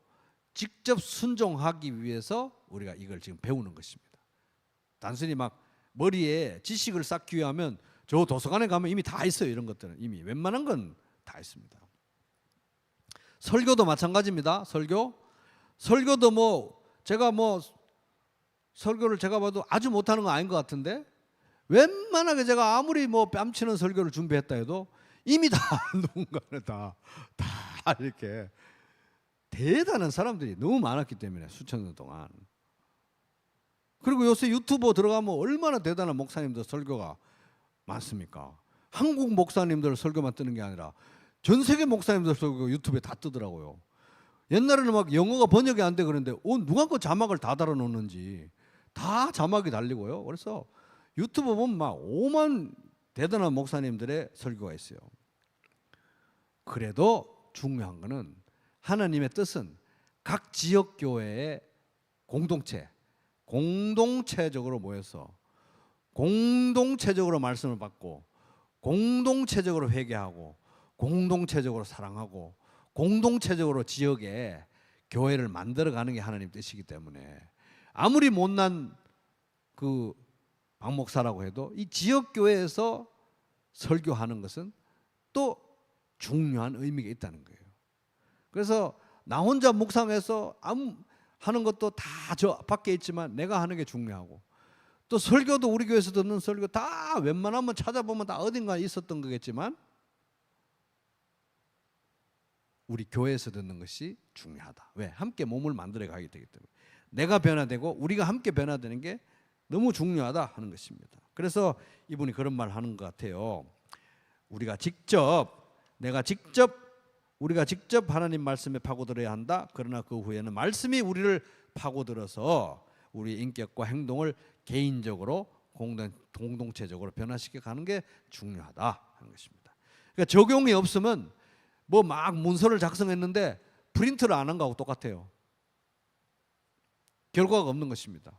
직접 순종하기 위해서 우리가 이걸 지금 배우는 것입니다. 단순히 막 머리에 지식을 쌓기 위하면 저 도서관에 가면 이미 다 있어요. 이런 것들은 이미 웬만한 건 다 있습니다. 설교도 마찬가지입니다. 설교도 제가 설교를 제가 봐도 아주 못하는 건 아닌 것 같은데 웬만하게 제가 아무리 뺨치는 설교를 준비했다 해도 이미 다 누군가는 다 이렇게 대단한 사람들이 너무 많았기 때문에 수천 년 동안. 그리고 요새 유튜브 들어가면 얼마나 대단한 목사님들 설교가 많습니까? 한국 목사님들 설교만 뜨는 게 아니라 전 세계 목사님들 설교 유튜브에 다 뜨더라고요. 옛날에는 막 영어가 번역이 안 돼 그런데 누가 그 자막을 다 달아놓는지 다 자막이 달리고요. 그래서 유튜브 보면 막 5만 대단한 목사님들의 설교가 있어요. 그래도 중요한 거는 하나님의 뜻은 각 지역 교회의 공동체적으로 모여서 공동체적으로 말씀을 받고 공동체적으로 회개하고 공동체적으로 사랑하고 공동체적으로 지역에 교회를 만들어가는 게 하나님 뜻이기 때문에 아무리 못난 그 박목사라고 해도 이 지역 교회에서 설교하는 것은 또 중요한 의미가 있다는 거예요. 그래서 나 혼자 묵상해서 하는 것도 다 저 밖에 있지만 내가 하는 게 중요하고 또 설교도 우리 교회에서 듣는 설교 다 웬만하면 찾아보면 다 어딘가에 있었던 거겠지만 우리 교회에서 듣는 것이 중요하다. 왜? 함께 몸을 만들어 가게 되기 때문에 내가 변화되고 우리가 함께 변화되는 게 너무 중요하다 하는 것입니다. 그래서 이분이 그런 말 하는 것 같아요. 우리가 직접 하나님 말씀에 파고들어야 한다. 그러나 그 후에는 말씀이 우리를 파고들어서 우리 인격과 행동을 개인적으로 공동체적으로 변화시켜 가는 게 중요하다 하는 것입니다. 그러니까 적용이 없으면 막 문서를 작성했는데 프린트를 안 한 거하고 똑같아요. 결과가 없는 것입니다.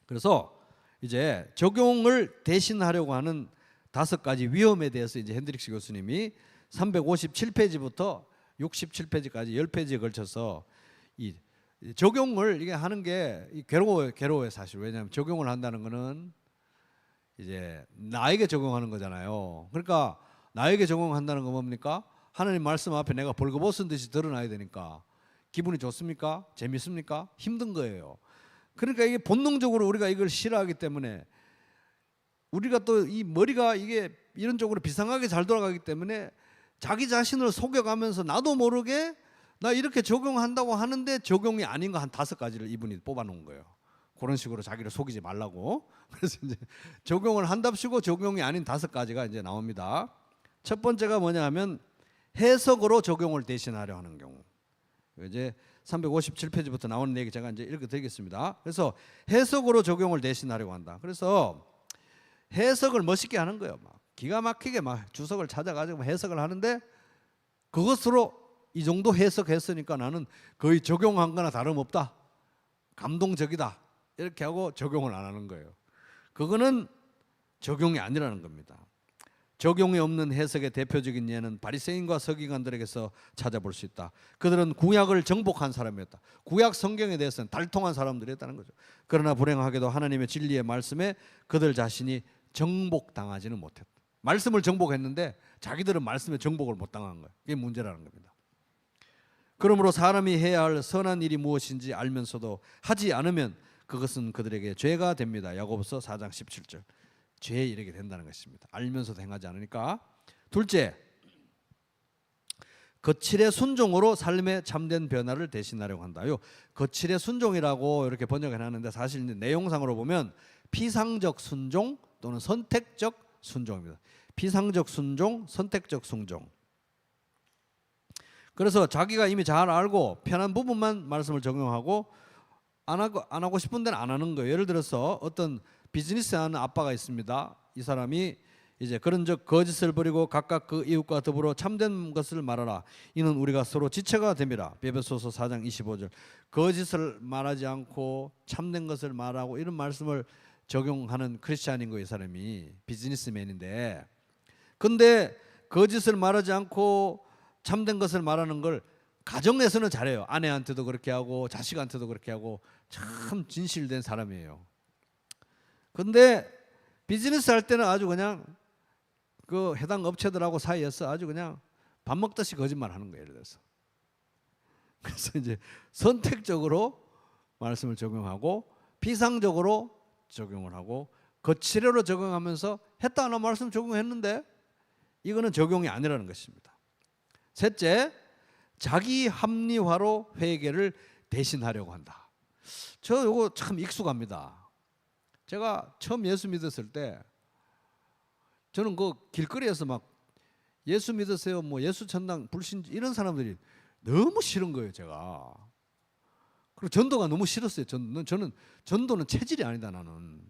그래서 이제 적용을 대신하려고 하는 5가지 위험에 대해서 이제 핸드릭스 교수님이 357페이지부터 67페이지까지 10페이지에 걸쳐서 이 적용을 이게 하는 게 괴로워요 사실. 왜냐하면 적용을 한다는 거는 이제 나에게 적용하는 거잖아요. 그러니까 나에게 적용한다는 건 뭡니까? 하나님 말씀 앞에 내가 벌거벗은 듯이 드러나야 되니까 기분이 좋습니까? 재밌습니까? 힘든 거예요. 그러니까 이게 본능적으로 우리가 이걸 싫어하기 때문에 우리가 또 이 머리가 이게 이런 쪽으로 비상하게 잘 돌아가기 때문에 자기 자신을 속여가면서 나도 모르게 나 이렇게 적용한다고 하는데 적용이 아닌 거 한 5가지를 이분이 뽑아놓은 거예요. 그런 식으로 자기를 속이지 말라고. 그래서 이제 적용을 한답시고 적용이 아닌 5가지가 이제 나옵니다. 첫 번째가 뭐냐 하면 해석으로 적용을 대신하려 하는 경우. 이제 357페이지부터 나오는 얘기 제가 이제 읽어드리겠습니다. 그래서 해석으로 적용을 대신하려고 한다. 그래서 해석을 멋있게 하는 거예요. 막 기가 막히게 막 주석을 찾아가지고 해석을 하는데 그것으로 이 정도 해석했으니까 나는 거의 적용한 거나 다름없다. 감동적이다. 이렇게 하고 적용을 안 하는 거예요. 그거는 적용이 아니라는 겁니다. 적용이 없는 해석의 대표적인 예는 바리새인과 서기관들에게서 찾아볼 수 있다. 그들은 구약을 정복한 사람이었다. 구약 성경에 대해서는 달통한 사람들이었다는 거죠. 그러나 불행하게도 하나님의 진리의 말씀에 그들 자신이 정복당하지는 못했다. 말씀을 정복했는데 자기들은 말씀에 정복을 못 당한 거예요. 그게 문제라는 겁니다. 그러므로 사람이 해야 할 선한 일이 무엇인지 알면서도 하지 않으면 그것은 그들에게 죄가 됩니다. 야고보서 4장 17절. 죄에 이르게 된다는 것입니다. 알면서도 행하지 않으니까. 둘째, 거칠의 순종으로 삶의 참된 변화를 대신하려고 한다. 요 거칠의 순종이라고 이렇게 번역을 해놨는데 사실 이제 내용상으로 보면 피상적 순종 또는 선택적 순종입니다. 피상적 순종, 선택적 순종. 그래서 자기가 이미 잘 알고 편한 부분만 말씀을 적용하고 안 하고 싶은 데는 안 하는 거예요. 예를 들어서 어떤 비즈니스 하는 아빠가 있습니다. 이 사람이 이제 그런즉 거짓을 버리고 각각 그 이웃과 더불어 참된 것을 말하라. 이는 우리가 서로 지체가 됨이라. 에베소서 4장 25절. 거짓을 말하지 않고 참된 것을 말하고 이런 말씀을 적용하는 크리스찬인 거예요. 이 사람이 비즈니스맨인데, 근데 거짓을 말하지 않고 참된 것을 말하는 걸 가정에서는 잘해요. 아내한테도 그렇게 하고 자식한테도 그렇게 하고 참 진실된 사람이에요. 근데 비즈니스 할 때는 아주 그냥 그 해당 업체들하고 사이에서 아주 그냥 밥 먹듯이 거짓말 하는 거예요. 예를 들어서. 그래서 이제 선택적으로 말씀을 적용하고 피상적으로 적용을 하고 거치대로 적용하면서 했다 하나 말씀 적용했는데 이거는 적용이 아니라는 것입니다. 셋째, 자기 합리화로 회개를 대신하려고 한다. 저 이거 참 익숙합니다. 제가 처음 예수 믿었을 때 저는 그 길거리에서 막 예수 믿으세요, 뭐 예수 천당 불신주 이런 사람들이 너무 싫은 거예요, 제가. 그리고 전도가 너무 싫었어요. 저는 전도는 체질이 아니다, 나는.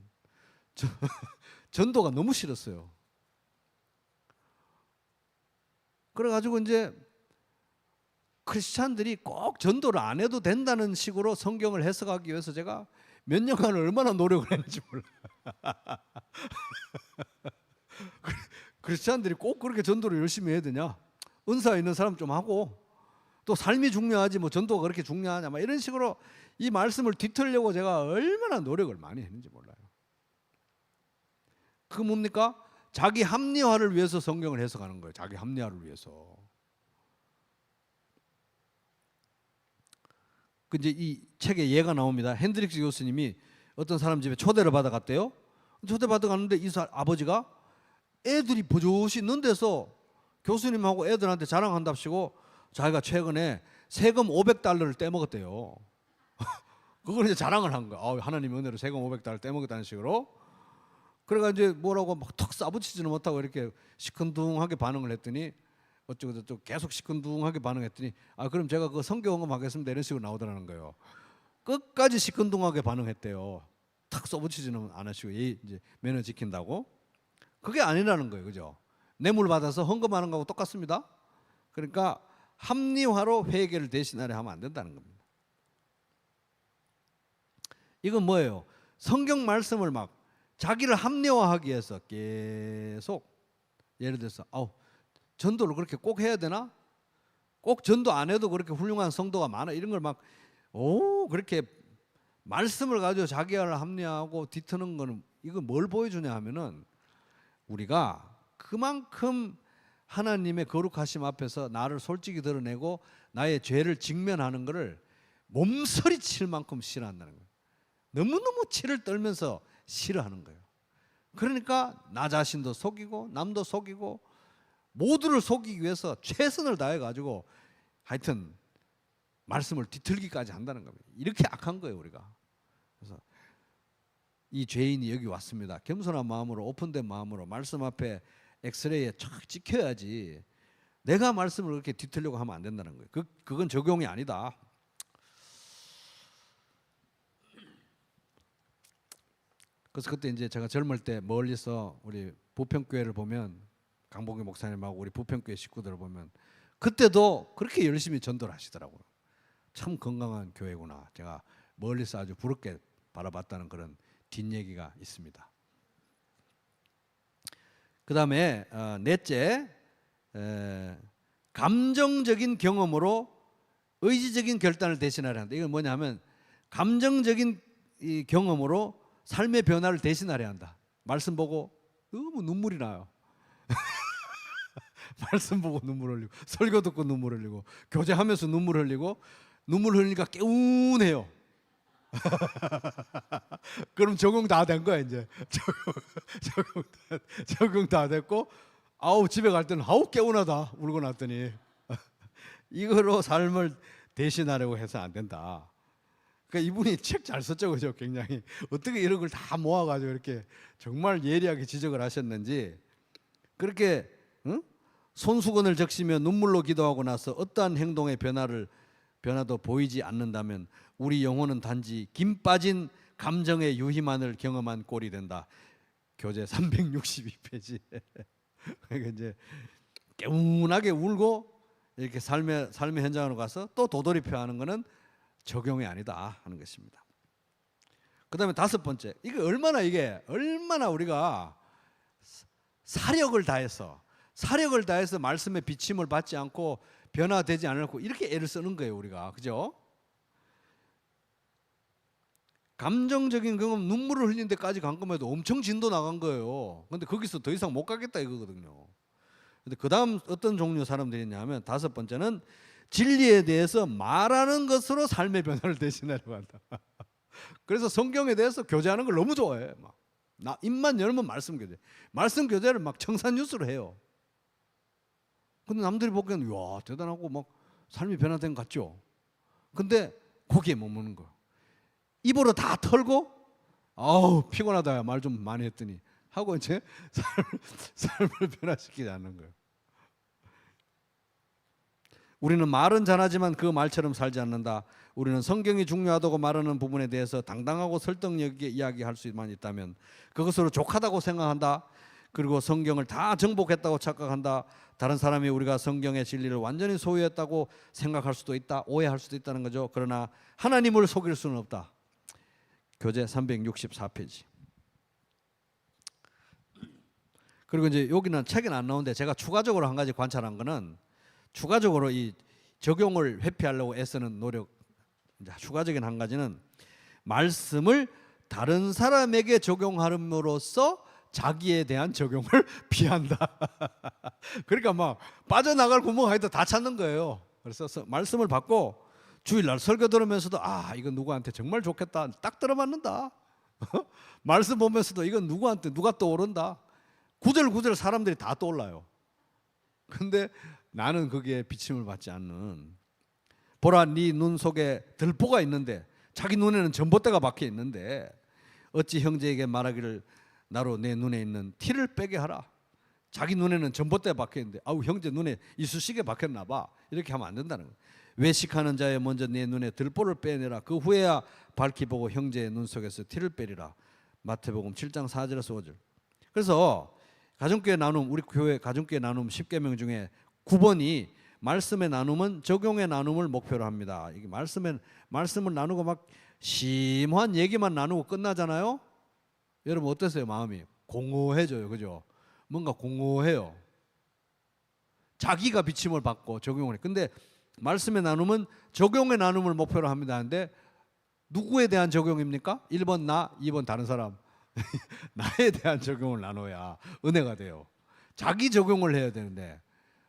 전도가 너무 싫었어요. 그래가지고 이제 크리스찬들이 꼭 전도를 안 해도 된다는 식으로 성경을 해석하기 위해서 제가 몇 년간 얼마나 노력을 했는지 몰라요. 크리스찬들이 꼭 그렇게 전도를 열심히 해야 되냐? 은사 있는 사람 좀 하고 또 삶이 중요하지 뭐 전도가 그렇게 중요하냐? 막 이런 식으로 이 말씀을 뒤틀려고 제가 얼마나 노력을 많이 했는지 몰라요. 그 뭡니까? 자기 합리화를 위해서 성경을 해석하는 거예요. 자기 합리화를 위해서. 그 이제 이 책에 예가 나옵니다. 핸드릭스 교수님이 어떤 사람 집에 초대를 받아갔대요. 초대 받아갔는데 이 아버지가 애들이 버젓이 있는 데서 교수님하고 애들한테 자랑한답시고 자기가 최근에 세금 500달러를 떼먹었대요. 그걸 이제 자랑을 한 거야. 하나님 은혜로 세금 500달러 떼먹었다는 식으로. 그래가 이제 뭐라고 막 턱 싸붙이지는 못하고 이렇게 시큰둥하게 반응을 했더니 어쩌고 저쩌고 계속 시큰둥하게 반응했더니 그럼 제가 그 성경언급 하겠습니다 이런 식으로 나오더라는 거예요. 끝까지 시큰둥하게 반응했대요. 탁 써붙이지는 않으시고 이제 매너 지킨다고. 그게 아니라는 거예요, 그죠? 뇌물 받아서 헌금하는 거하고 똑같습니다. 그러니까 합리화로 회개를 대신하려 하면 안 된다는 겁니다. 이건 뭐예요? 성경 말씀을 막 자기를 합리화하기 위해서 계속 예를 들어서 전도를 그렇게 꼭 해야 되나? 꼭 전도 안 해도 그렇게 훌륭한 성도가 많아 이런 걸 막 그렇게 말씀을 가지고 자기를 합리화하고 뒤트는 거는 이건 뭘 보여주냐 하면은 우리가 그만큼 하나님의 거룩하심 앞에서 나를 솔직히 드러내고 나의 죄를 직면하는 것을 몸서리칠 만큼 싫어한다는 거예요. 너무너무 치를 떨면서 싫어하는 거예요. 그러니까 나 자신도 속이고 남도 속이고 모두를 속이기 위해서 최선을 다해가지고 하여튼 말씀을 뒤틀기까지 한다는 겁니다. 이렇게 악한 거예요, 우리가. 그래서 이 죄인이 여기 왔습니다. 겸손한 마음으로 오픈된 마음으로 말씀 앞에 엑스레이에 쫙 찍혀야지 내가 말씀을 그렇게 뒤틀려고 하면 안 된다는 거예요. 그건 적용이 아니다. 그래서 그때 이제 제가 젊을 때 멀리서 우리 부평교회를 보면 강봉기 목사님하고 우리 부평교회 식구들을 보면 그때도 그렇게 열심히 전도를 하시더라고요. 참 건강한 교회구나. 제가 멀리서 아주 부럽게 바라봤다는 그런 뒷얘기가 있습니다. 그 다음에 넷째, 감정적인 경험으로 의지적인 결단을 대신하려 한다. 이건 뭐냐면 감정적인 이 경험으로 삶의 변화를 대신하려 한다. 말씀 보고 너무 눈물이 나요. 말씀 보고 눈물 흘리고 설교 듣고 눈물 흘리고 교제하면서 눈물 흘리고 눈물 흘리니까 개운해요. 그럼 적용 다 된 거야 이제. 적용 다 됐고 집에 갈 때는 개운하다 울고 났더니 이거로 삶을 대신하려고 해서 안 된다. 그러니까 이분이 책 잘 썼죠, 그죠? 굉장히 어떻게 이런 걸 다 모아가지고 이렇게 정말 예리하게 지적을 하셨는지. 그렇게 손수건을 적시며 눈물로 기도하고 나서 어떠한 행동의 변화도 보이지 않는다면 우리 영혼은 단지 김 빠진 감정의 유희만을 경험한 꼴이 된다. 교재 362페이지. 그러니까 이제 개운하게 울고 이렇게 삶의 현장으로 가서 또 도돌이표하는 것은 적용이 아니다 하는 것입니다. 그다음에 다섯 번째, 이게 얼마나 우리가 사력을 다해서 말씀의 비침을 받지 않고 변화되지 않고 이렇게 애를 쓰는 거예요, 우리가. 그죠? 감정적인 경험, 눈물을 흘린 데까지 간 것만 해도 엄청 진도 나간 거예요. 근데 거기서 더 이상 못 가겠다 이거거든요. 근데 그 다음 어떤 종류 사람들이 있냐면, 다섯 번째는 진리에 대해서 말하는 것으로 삶의 변화를 대신하려고 한다. 그래서 성경에 대해서 교제하는 걸 너무 좋아해. 나 입만 열면 말씀 교제를 막 청산유수로 해요. 근데 남들이 보기에는 와 대단하고 막 삶이 변화된 것 같죠. 근데 거기에 머무는 거예요. 입으로 다 털고 아우 피곤하다 말 좀 많이 했더니 하고 이제 삶을 변화시키지 않는 거예요. 우리는 말은 잘하지만 그 말처럼 살지 않는다. 우리는 성경이 중요하다고 말하는 부분에 대해서 당당하고 설득력 있게 이야기할 수만 있다면 그것으로 족하다고 생각한다. 그리고 성경을 다 정복했다고 착각한다. 다른 사람이 우리가 성경의 진리를 완전히 소유했다고 생각할 수도 있다. 오해할 수도 있다는 거죠. 그러나 하나님을 속일 수는 없다. 교재 364페이지. 그리고 이제 여기는 책에는 안 나오는데 제가 추가적으로 한 가지 관찰한 거는, 추가적으로 이 적용을 회피하려고 애쓰는 노력, 추가적인 한 가지는 말씀을 다른 사람에게 적용함으로써 자기에 대한 적용을 피한다. 그러니까 막 빠져나갈 구멍 하여튼 다 찾는 거예요. 그래서 말씀을 받고 주일날 설교 들으면서도 이거 누구한테 정말 좋겠다 딱 들어맞는다. 말씀 보면서도 이건 누구한테 누가 떠오른다. 구절구절 사람들이 다 떠올라요. 근데 나는 거기에 비침을 받지 않는, 보라 네 눈 속에 들보가 있는데 자기 눈에는 전봇대가 박혀 있는데 어찌 형제에게 말하기를 나로 내 눈에 있는 티를 빼게 하라. 자기 눈에는 전봇대가 박혀 있는데 형제 눈에 이쑤시개 박혔나 봐. 이렇게 하면 안 된다는 거예요. 외식하는 자여 먼저 내 눈에 들보를 빼내라. 그 후에야 밝히 보고 형제의 눈 속에서 티를 빼리라. 마태복음 7장 4절에서 5절. 그래서 가정교회 나눔, 우리 교회 가정교회 나눔 10계명 중에 9번이 말씀의 나눔은 적용의 나눔을 목표로 합니다. 이게 말씀을 나누고 막 심오한 얘기만 나누고 끝나잖아요. 여러분 어떠세요? 마음이 공허해져요. 그죠? 뭔가 공허해요. 자기가 비침을 받고 적용을 해. 근데 말씀의 나눔은 적용의 나눔을 목표로 합니다. 근데 누구에 대한 적용입니까? 1번 나, 2번 다른 사람. 나에 대한 적용을 나눠야 은혜가 돼요. 자기 적용을 해야 되는데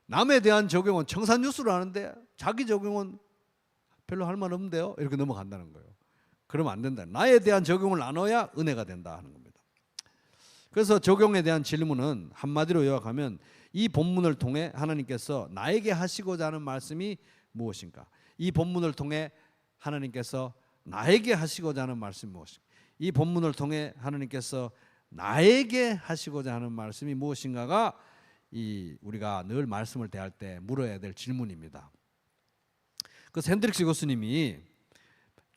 남에 대한 적용은 청산유수로 하는데 자기 적용은 별로 할 말 없는데요. 이렇게 넘어간다는 거예요. 그러면 안 된다. 나에 대한 적용을 나눠야 은혜가 된다 하는 겁니다. 그래서 적용에 대한 질문은 한마디로 요약하면 이 본문을 통해 하나님께서 나에게 하시고자 하는 말씀이 무엇인가? 이 본문을 통해 하나님께서 나에게 하시고자 하는 말씀이 무엇인가? 이 본문을 통해 하나님께서 나에게 하시고자 하는 말씀이 무엇인가가 우리가 늘 말씀을 대할 때 물어야 될 질문입니다. 그 샌드릭스 교수님이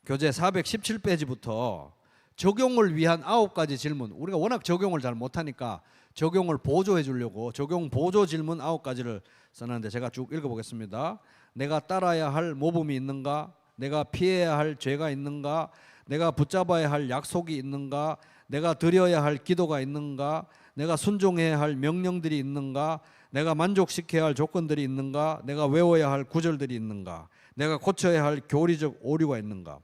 교재 417페이지부터 적용을 위한 9가지 질문, 우리가 워낙 적용을 잘 못하니까 적용을 보조해 주려고 적용 보조 질문 9가지를 써놨는데 제가 쭉 읽어보겠습니다. 내가 따라야 할 모범이 있는가? 내가 피해야 할 죄가 있는가? 내가 붙잡아야 할 약속이 있는가? 내가 드려야 할 기도가 있는가? 내가 순종해야 할 명령들이 있는가? 내가 만족시켜야 할 조건들이 있는가? 내가 외워야 할 구절들이 있는가? 내가 고쳐야 할 교리적 오류가 있는가?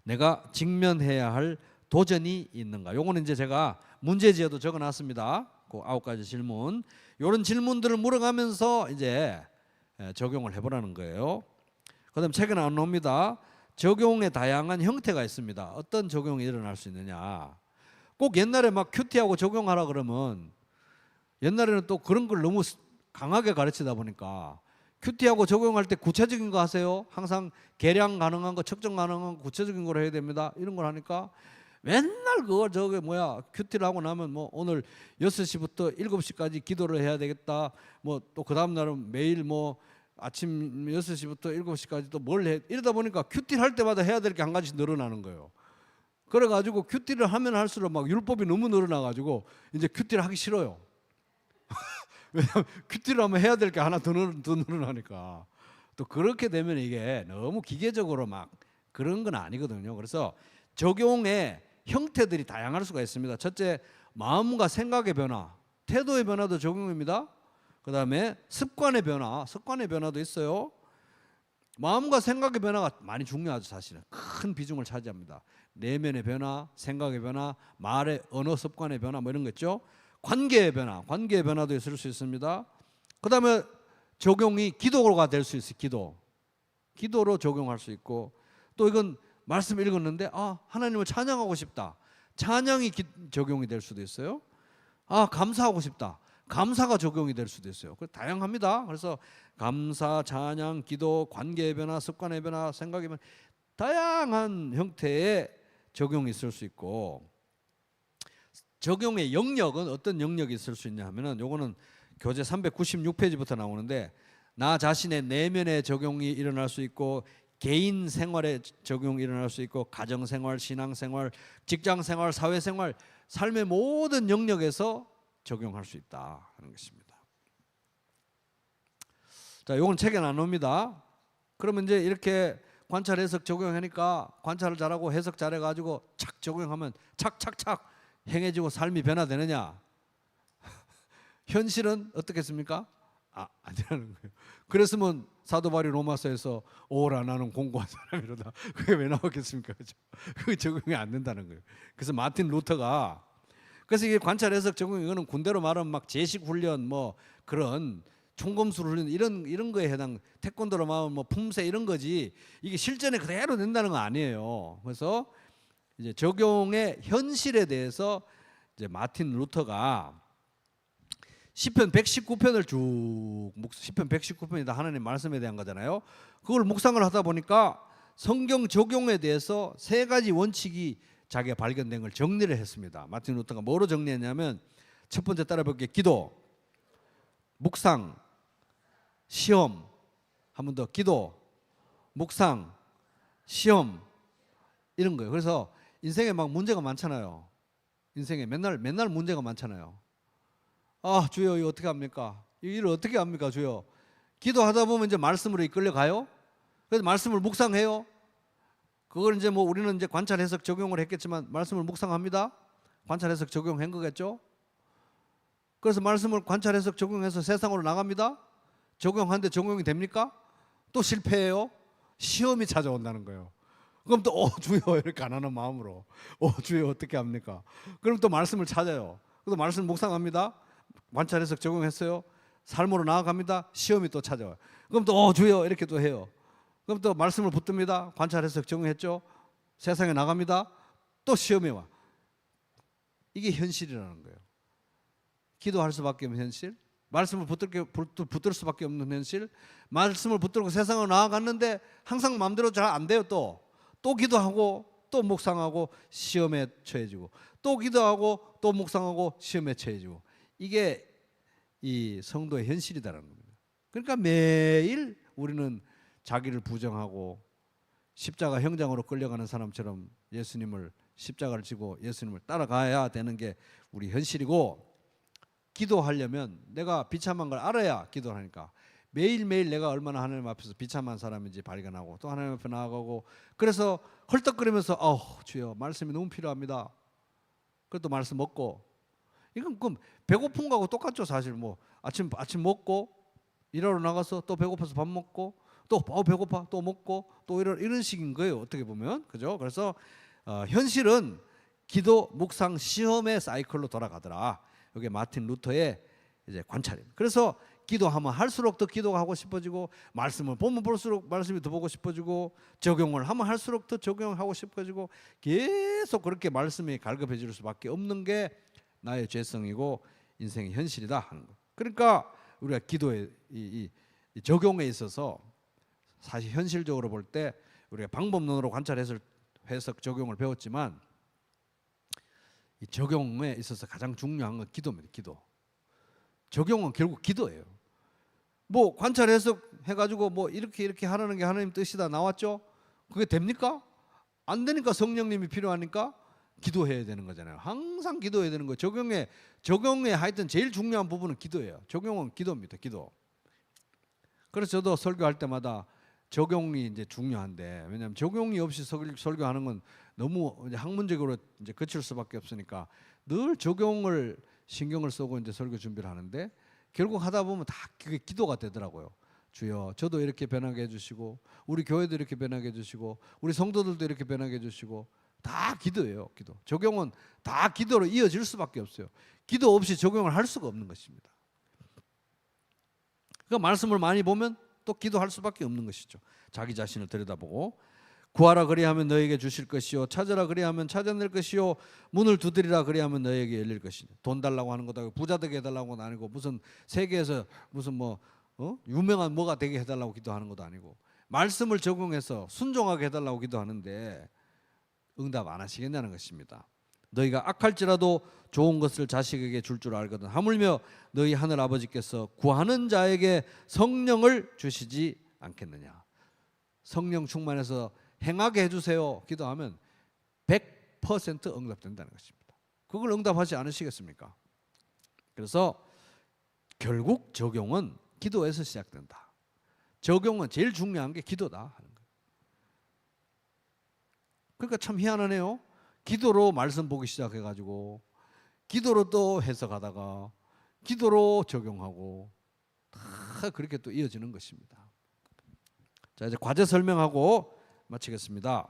내가 직면해야 할 도전이 있는가? 요거는 이제 제가 문제지에도 적어놨습니다. 그 9가지 질문. 이런 질문들을 물어가면서 이제 적용을 해보라는 거예요. 그다음 책에는 안 나옵니다. 적용의 다양한 형태가 있습니다. 어떤 적용이 일어날 수 있느냐? 꼭 옛날에 막 큐티하고 적용하라 그러면 옛날에는 또 그런 걸 너무 강하게 가르치다 보니까 큐티하고 적용할 때 구체적인 거 하세요. 항상 계량 가능한 거, 측정 가능한 거, 구체적인 걸 해야 됩니다. 이런 걸 하니까 맨날 그거 큐티를 하고 나면 뭐 오늘 6시부터 7시까지 기도를 해야 되겠다. 뭐 또 그 다음 날은 매일 뭐 아침 6시부터 7시까지 또 뭘 해. 이러다 보니까 큐티를 할 때마다 해야 될 게 한 가지씩 늘어나는 거예요. 그래가지고 큐티를 하면 할수록 막 율법이 너무 늘어나가지고 이제 큐티를 하기 싫어요. 왜냐하면 큐티를 하면 해야 될 게 하나 더 늘어나니까. 또 그렇게 되면 이게 너무 기계적으로 막 그런 건 아니거든요. 그래서 적용의 형태들이 다양할 수가 있습니다. 첫째, 마음과 생각의 변화, 태도의 변화도 적용입니다. 그 다음에 습관의 변화도 있어요. 마음과 생각의 변화가 많이 중요하죠. 사실은 큰 비중을 차지합니다. 내면의 변화, 생각의 변화, 말의 언어 습관의 변화 뭐 이런 거 있죠. 관계의 변화도 있을 수 있습니다. 그 다음에 적용이 기도가 될 수 있어요. 기도로 적용할 수 있고, 또 이건 말씀 읽었는데 하나님을 찬양하고 싶다. 찬양이 적용이 될 수도 있어요. 감사하고 싶다. 감사가 적용이 될 수도 있어요. 다양합니다. 그래서 감사, 찬양, 기도, 관계의 변화, 습관의 변화, 생각의 변화, 다양한 형태의 적용이 있을 수 있고, 적용의 영역은 어떤 영역이 있을 수 있냐 하면은 요거는 교재 396페이지부터 나오는데, 나 자신의 내면의 적용이 일어날 수 있고, 개인 생활의 적용이 일어날 수 있고, 가정 생활, 신앙 생활, 직장 생활, 사회 생활, 삶의 모든 영역에서 적용할 수 있다 하는 것입니다. 자, 요건 책에 나눕니다. 그러면 이제 이렇게 관찰, 해석, 적용하니까 관찰을 잘하고 해석 잘해가지고 착 적용하면 착착착 행해지고 삶이 변화되느냐? 현실은 어떻겠습니까? 아니라는 거예요. 그랬으면 사도 바울이 로마서에서 오라 나는 공고한 사람이로다. 그게 왜 나왔겠습니까? 그죠? 그게 적용이 안 된다는 거예요. 그래서 마틴 루터가, 그래서 이게 관찰, 해석, 적용, 이거는 군대로 말하면 막 제식 훈련, 뭐 그런 총검술 훈련 이런 거에 해당, 태권도로 말하면 뭐 품새 이런 거지, 이게 실전에 그대로 된다는 건 아니에요. 그래서 이제 적용의 현실에 대해서 이제 마틴 루터가 시편 119편을 시편 119편이 다 하나님 말씀에 대한 거잖아요. 그걸 묵상을 하다 보니까 성경 적용에 대해서 세 가지 원칙이 자기가 발견된 걸 정리를 했습니다. 마틴 루터가 뭐로 정리했냐면, 첫 번째 따라 볼게요. 기도, 묵상, 시험. 한 번 더. 기도, 묵상, 시험, 이런 거예요. 그래서 인생에 막 문제가 많잖아요. 인생에 맨날 문제가 많잖아요. 주여 이거 어떻게 합니까? 이 일을 어떻게 합니까 주여? 기도하다 보면 이제 말씀으로 이끌려 가요. 그래서 말씀을 묵상해요. 그걸 이제 뭐 우리는 이제 관찰, 해석, 적용을 했겠지만 말씀을 묵상합니다. 관찰, 해석, 적용한 거겠죠. 그래서 말씀을 관찰, 해석, 적용해서 세상으로 나갑니다. 적용하는데 적용이 됩니까? 또 실패해요. 시험이 찾아온다는 거예요. 그럼 또 주여 이렇게 가난한 마음으로 주여 어떻게 합니까? 그럼 또 말씀을 찾아요. 그래서 말씀 묵상합니다. 관찰, 해석, 적용했어요. 삶으로 나아갑니다. 시험이 또 찾아와요. 그럼 또 주여 이렇게 또 해요. 그럼 또 말씀을 붙듭니다. 관찰, 해석, 적용했죠. 세상에 나갑니다. 또 시험이 와. 이게 현실이라는 거예요. 기도할 수밖에 없는 현실, 말씀을 붙들 수밖에 없는 현실, 말씀을 붙들고 세상으로 나아갔는데 항상 마음대로 잘 안 돼요. 또 기도하고 또 묵상하고 시험에 처해지고, 또 기도하고 또 묵상하고 시험에 처해지고, 이게 이 성도의 현실이다라는 겁니다. 그러니까 매일 우리는 자기를 부정하고 십자가 형장으로 끌려가는 사람처럼 예수님을, 십자가를 지고 예수님을 따라가야 되는 게 우리 현실이고, 기도하려면 내가 비참한 걸 알아야 기도를 하니까 매일매일 내가 얼마나 하나님 앞에서 비참한 사람인지 발견하고 또 하나님 앞에 나아가고, 그래서 헐떡거리면서 주여 말씀이 너무 필요합니다. 그래도 말씀 먹고, 이건 그럼 배고픈 거하고 똑같죠. 사실 뭐 아침 먹고 일하러 나가서 또 배고파서 밥 먹고 또 배고파 또 먹고 또 이런 식인 거예요. 어떻게 보면, 그죠? 그래서 현실은 기도, 묵상, 시험의 사이클로 돌아가더라. 이게 마틴 루터의 이제 관찰입니다. 그래서 기도하면 할수록 더 기도가 하고 싶어지고, 말씀을 보면 볼수록 말씀이 더 보고 싶어지고, 적용을 하면 할수록 더 적용하고 싶어지고, 계속 그렇게 말씀이 갈급해질 수밖에 없는 게 나의 죄성이고 인생의 현실이다 하는 거. 그러니까 우리가 기도의 이 적용에 있어서 사실 현실적으로 볼 때 우리가 방법론으로 관찰, 해석, 적용을 배웠지만, 이 적용에 있어서 가장 중요한 건 기도입니다. 기도. 적용은 결국 기도예요. 뭐 관찰, 해석 해가지고 뭐 이렇게 하라는 게 하나님 뜻이다 나왔죠? 그게 됩니까? 안 되니까 성령님이 필요하니까 기도해야 되는 거잖아요. 항상 기도해야 되는 거. 적용에 하여튼 제일 중요한 부분은 기도예요. 적용은 기도입니다. 기도. 그래서 저도 설교할 때마다 적용이 이제 중요한데, 왜냐하면 적용이 없이 설교하는 건 너무 이제 학문적으로 이제 그칠 수밖에 없으니까 늘 적용을 신경을 쓰고 이제 설교 준비를 하는데, 결국 하다 보면 다 그게 기도가 되더라고요. 주여, 저도 이렇게 변하게 해주시고, 우리 교회도 이렇게 변하게 해주시고, 우리 성도들도 이렇게 변하게 해주시고, 다 기도예요. 기도. 적용은 다 기도로 이어질 수밖에 없어요. 기도 없이 적용을 할 수가 없는 것입니다. 그 말씀을 많이 보면 또 기도할 수밖에 없는 것이죠. 자기 자신을 들여다보고, 구하라 그리하면 너에게 주실 것이요, 찾으라 그리하면 찾아낼 것이요, 문을 두드리라 그리하면 너에게 열릴 것이니. 돈 달라고 하는 것도 아니고, 부자 되게 해달라고 는 아니고, 무슨 세계에서 무슨 유명한 뭐가 되게 해달라고 기도하는 것도 아니고, 말씀을 적용해서 순종하게 해달라고 기도하는데 응답 안 하시겠냐는 것입니다. 너희가 악할지라도 좋은 것을 자식에게 줄 줄 알거든. 하물며 너희 하늘 아버지께서 구하는 자에게 성령을 주시지 않겠느냐. 성령 충만해서 행하게 해주세요 기도하면 100% 응답된다는 것입니다. 그걸 응답하지 않으시겠습니까? 그래서 결국 적용은 기도에서 시작된다. 적용은 제일 중요한 게 기도다 하는 거예요. 그러니까 참 희한하네요. 기도로 말씀 보기 시작해가지고, 기도로 또 해석하다가, 기도로 적용하고, 다 그렇게 또 이어지는 것입니다. 자, 이제 과제 설명하고 마치겠습니다.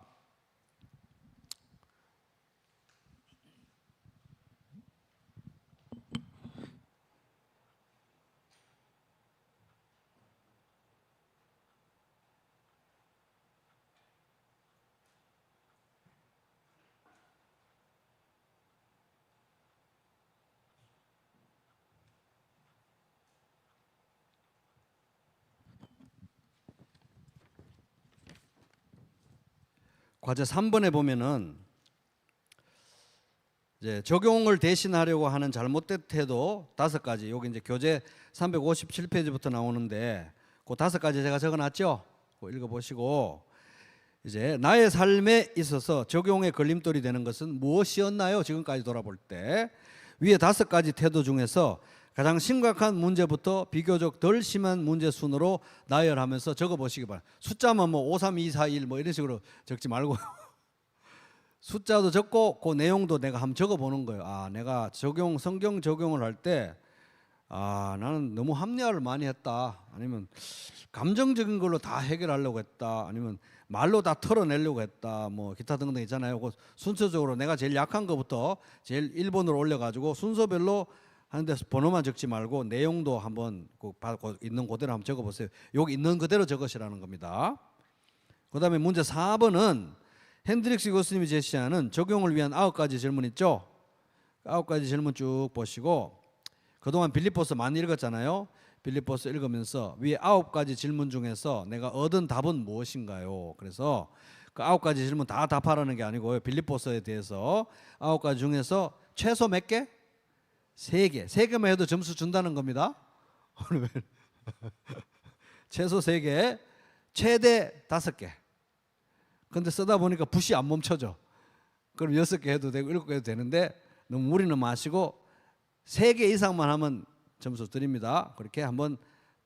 과제 3번에 보면은 이제 적용을 대신하려고 하는 잘못된 태도 5가지, 여기 이제 교재 357페이지부터 나오는데 그 5가지 제가 적어놨죠. 그거 읽어보시고, 이제 나의 삶에 있어서 적용의 걸림돌이 되는 것은 무엇이었나요? 지금까지 돌아볼 때 위에 5가지 태도 중에서 가장 심각한 문제부터 비교적 덜 심한 문제 순으로 나열하면서 적어보시기 바랍니다. 숫자만 5, 3, 2, 4, 1 이런 식으로 적지 말고 숫자도 적고 그 내용도 내가 한번 적어보는 거예요. 아, 내가 성경 적용을 할 때 나는 너무 합리화를 많이 했다, 아니면 감정적인 걸로 다 해결하려고 했다, 아니면 말로 다 털어내려고 했다, 뭐 기타 등등 있잖아요. 그 순서적으로 내가 제일 약한 것부터 제일 1번으로 올려가지고 순서별로 하는데 번호만 적지 말고 내용도 한번 있는 그대로 한번 적어보세요. 여기 있는 그대로 적으시라는 겁니다. 그 다음에 문제 4번은 핸드릭스 교수님이 제시하는 적용을 위한 9가지 질문 있죠. 9가지 질문 쭉 보시고, 그동안 빌립보서 많이 읽었잖아요. 빌립보서 읽으면서 위에 9가지 질문 중에서 내가 얻은 답은 무엇인가요? 그래서 그 9가지 질문 다 답하라는 게 아니고요, 빌립보서에 대해서 9가지 중에서 최소 몇 개? 3개. 3개만 해도 점수 준다는 겁니다. 최소 3개, 최대 5개. 근데 쓰다 보니까 붓이 안 멈춰져. 그럼 6개 해도 되고 7개 해도 되는데 너무 무리는 마시고 3개 이상만 하면 점수 드립니다. 그렇게 한번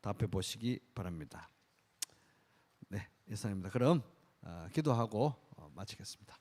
답해 보시기 바랍니다. 네, 이상입니다. 그럼 기도하고 마치겠습니다.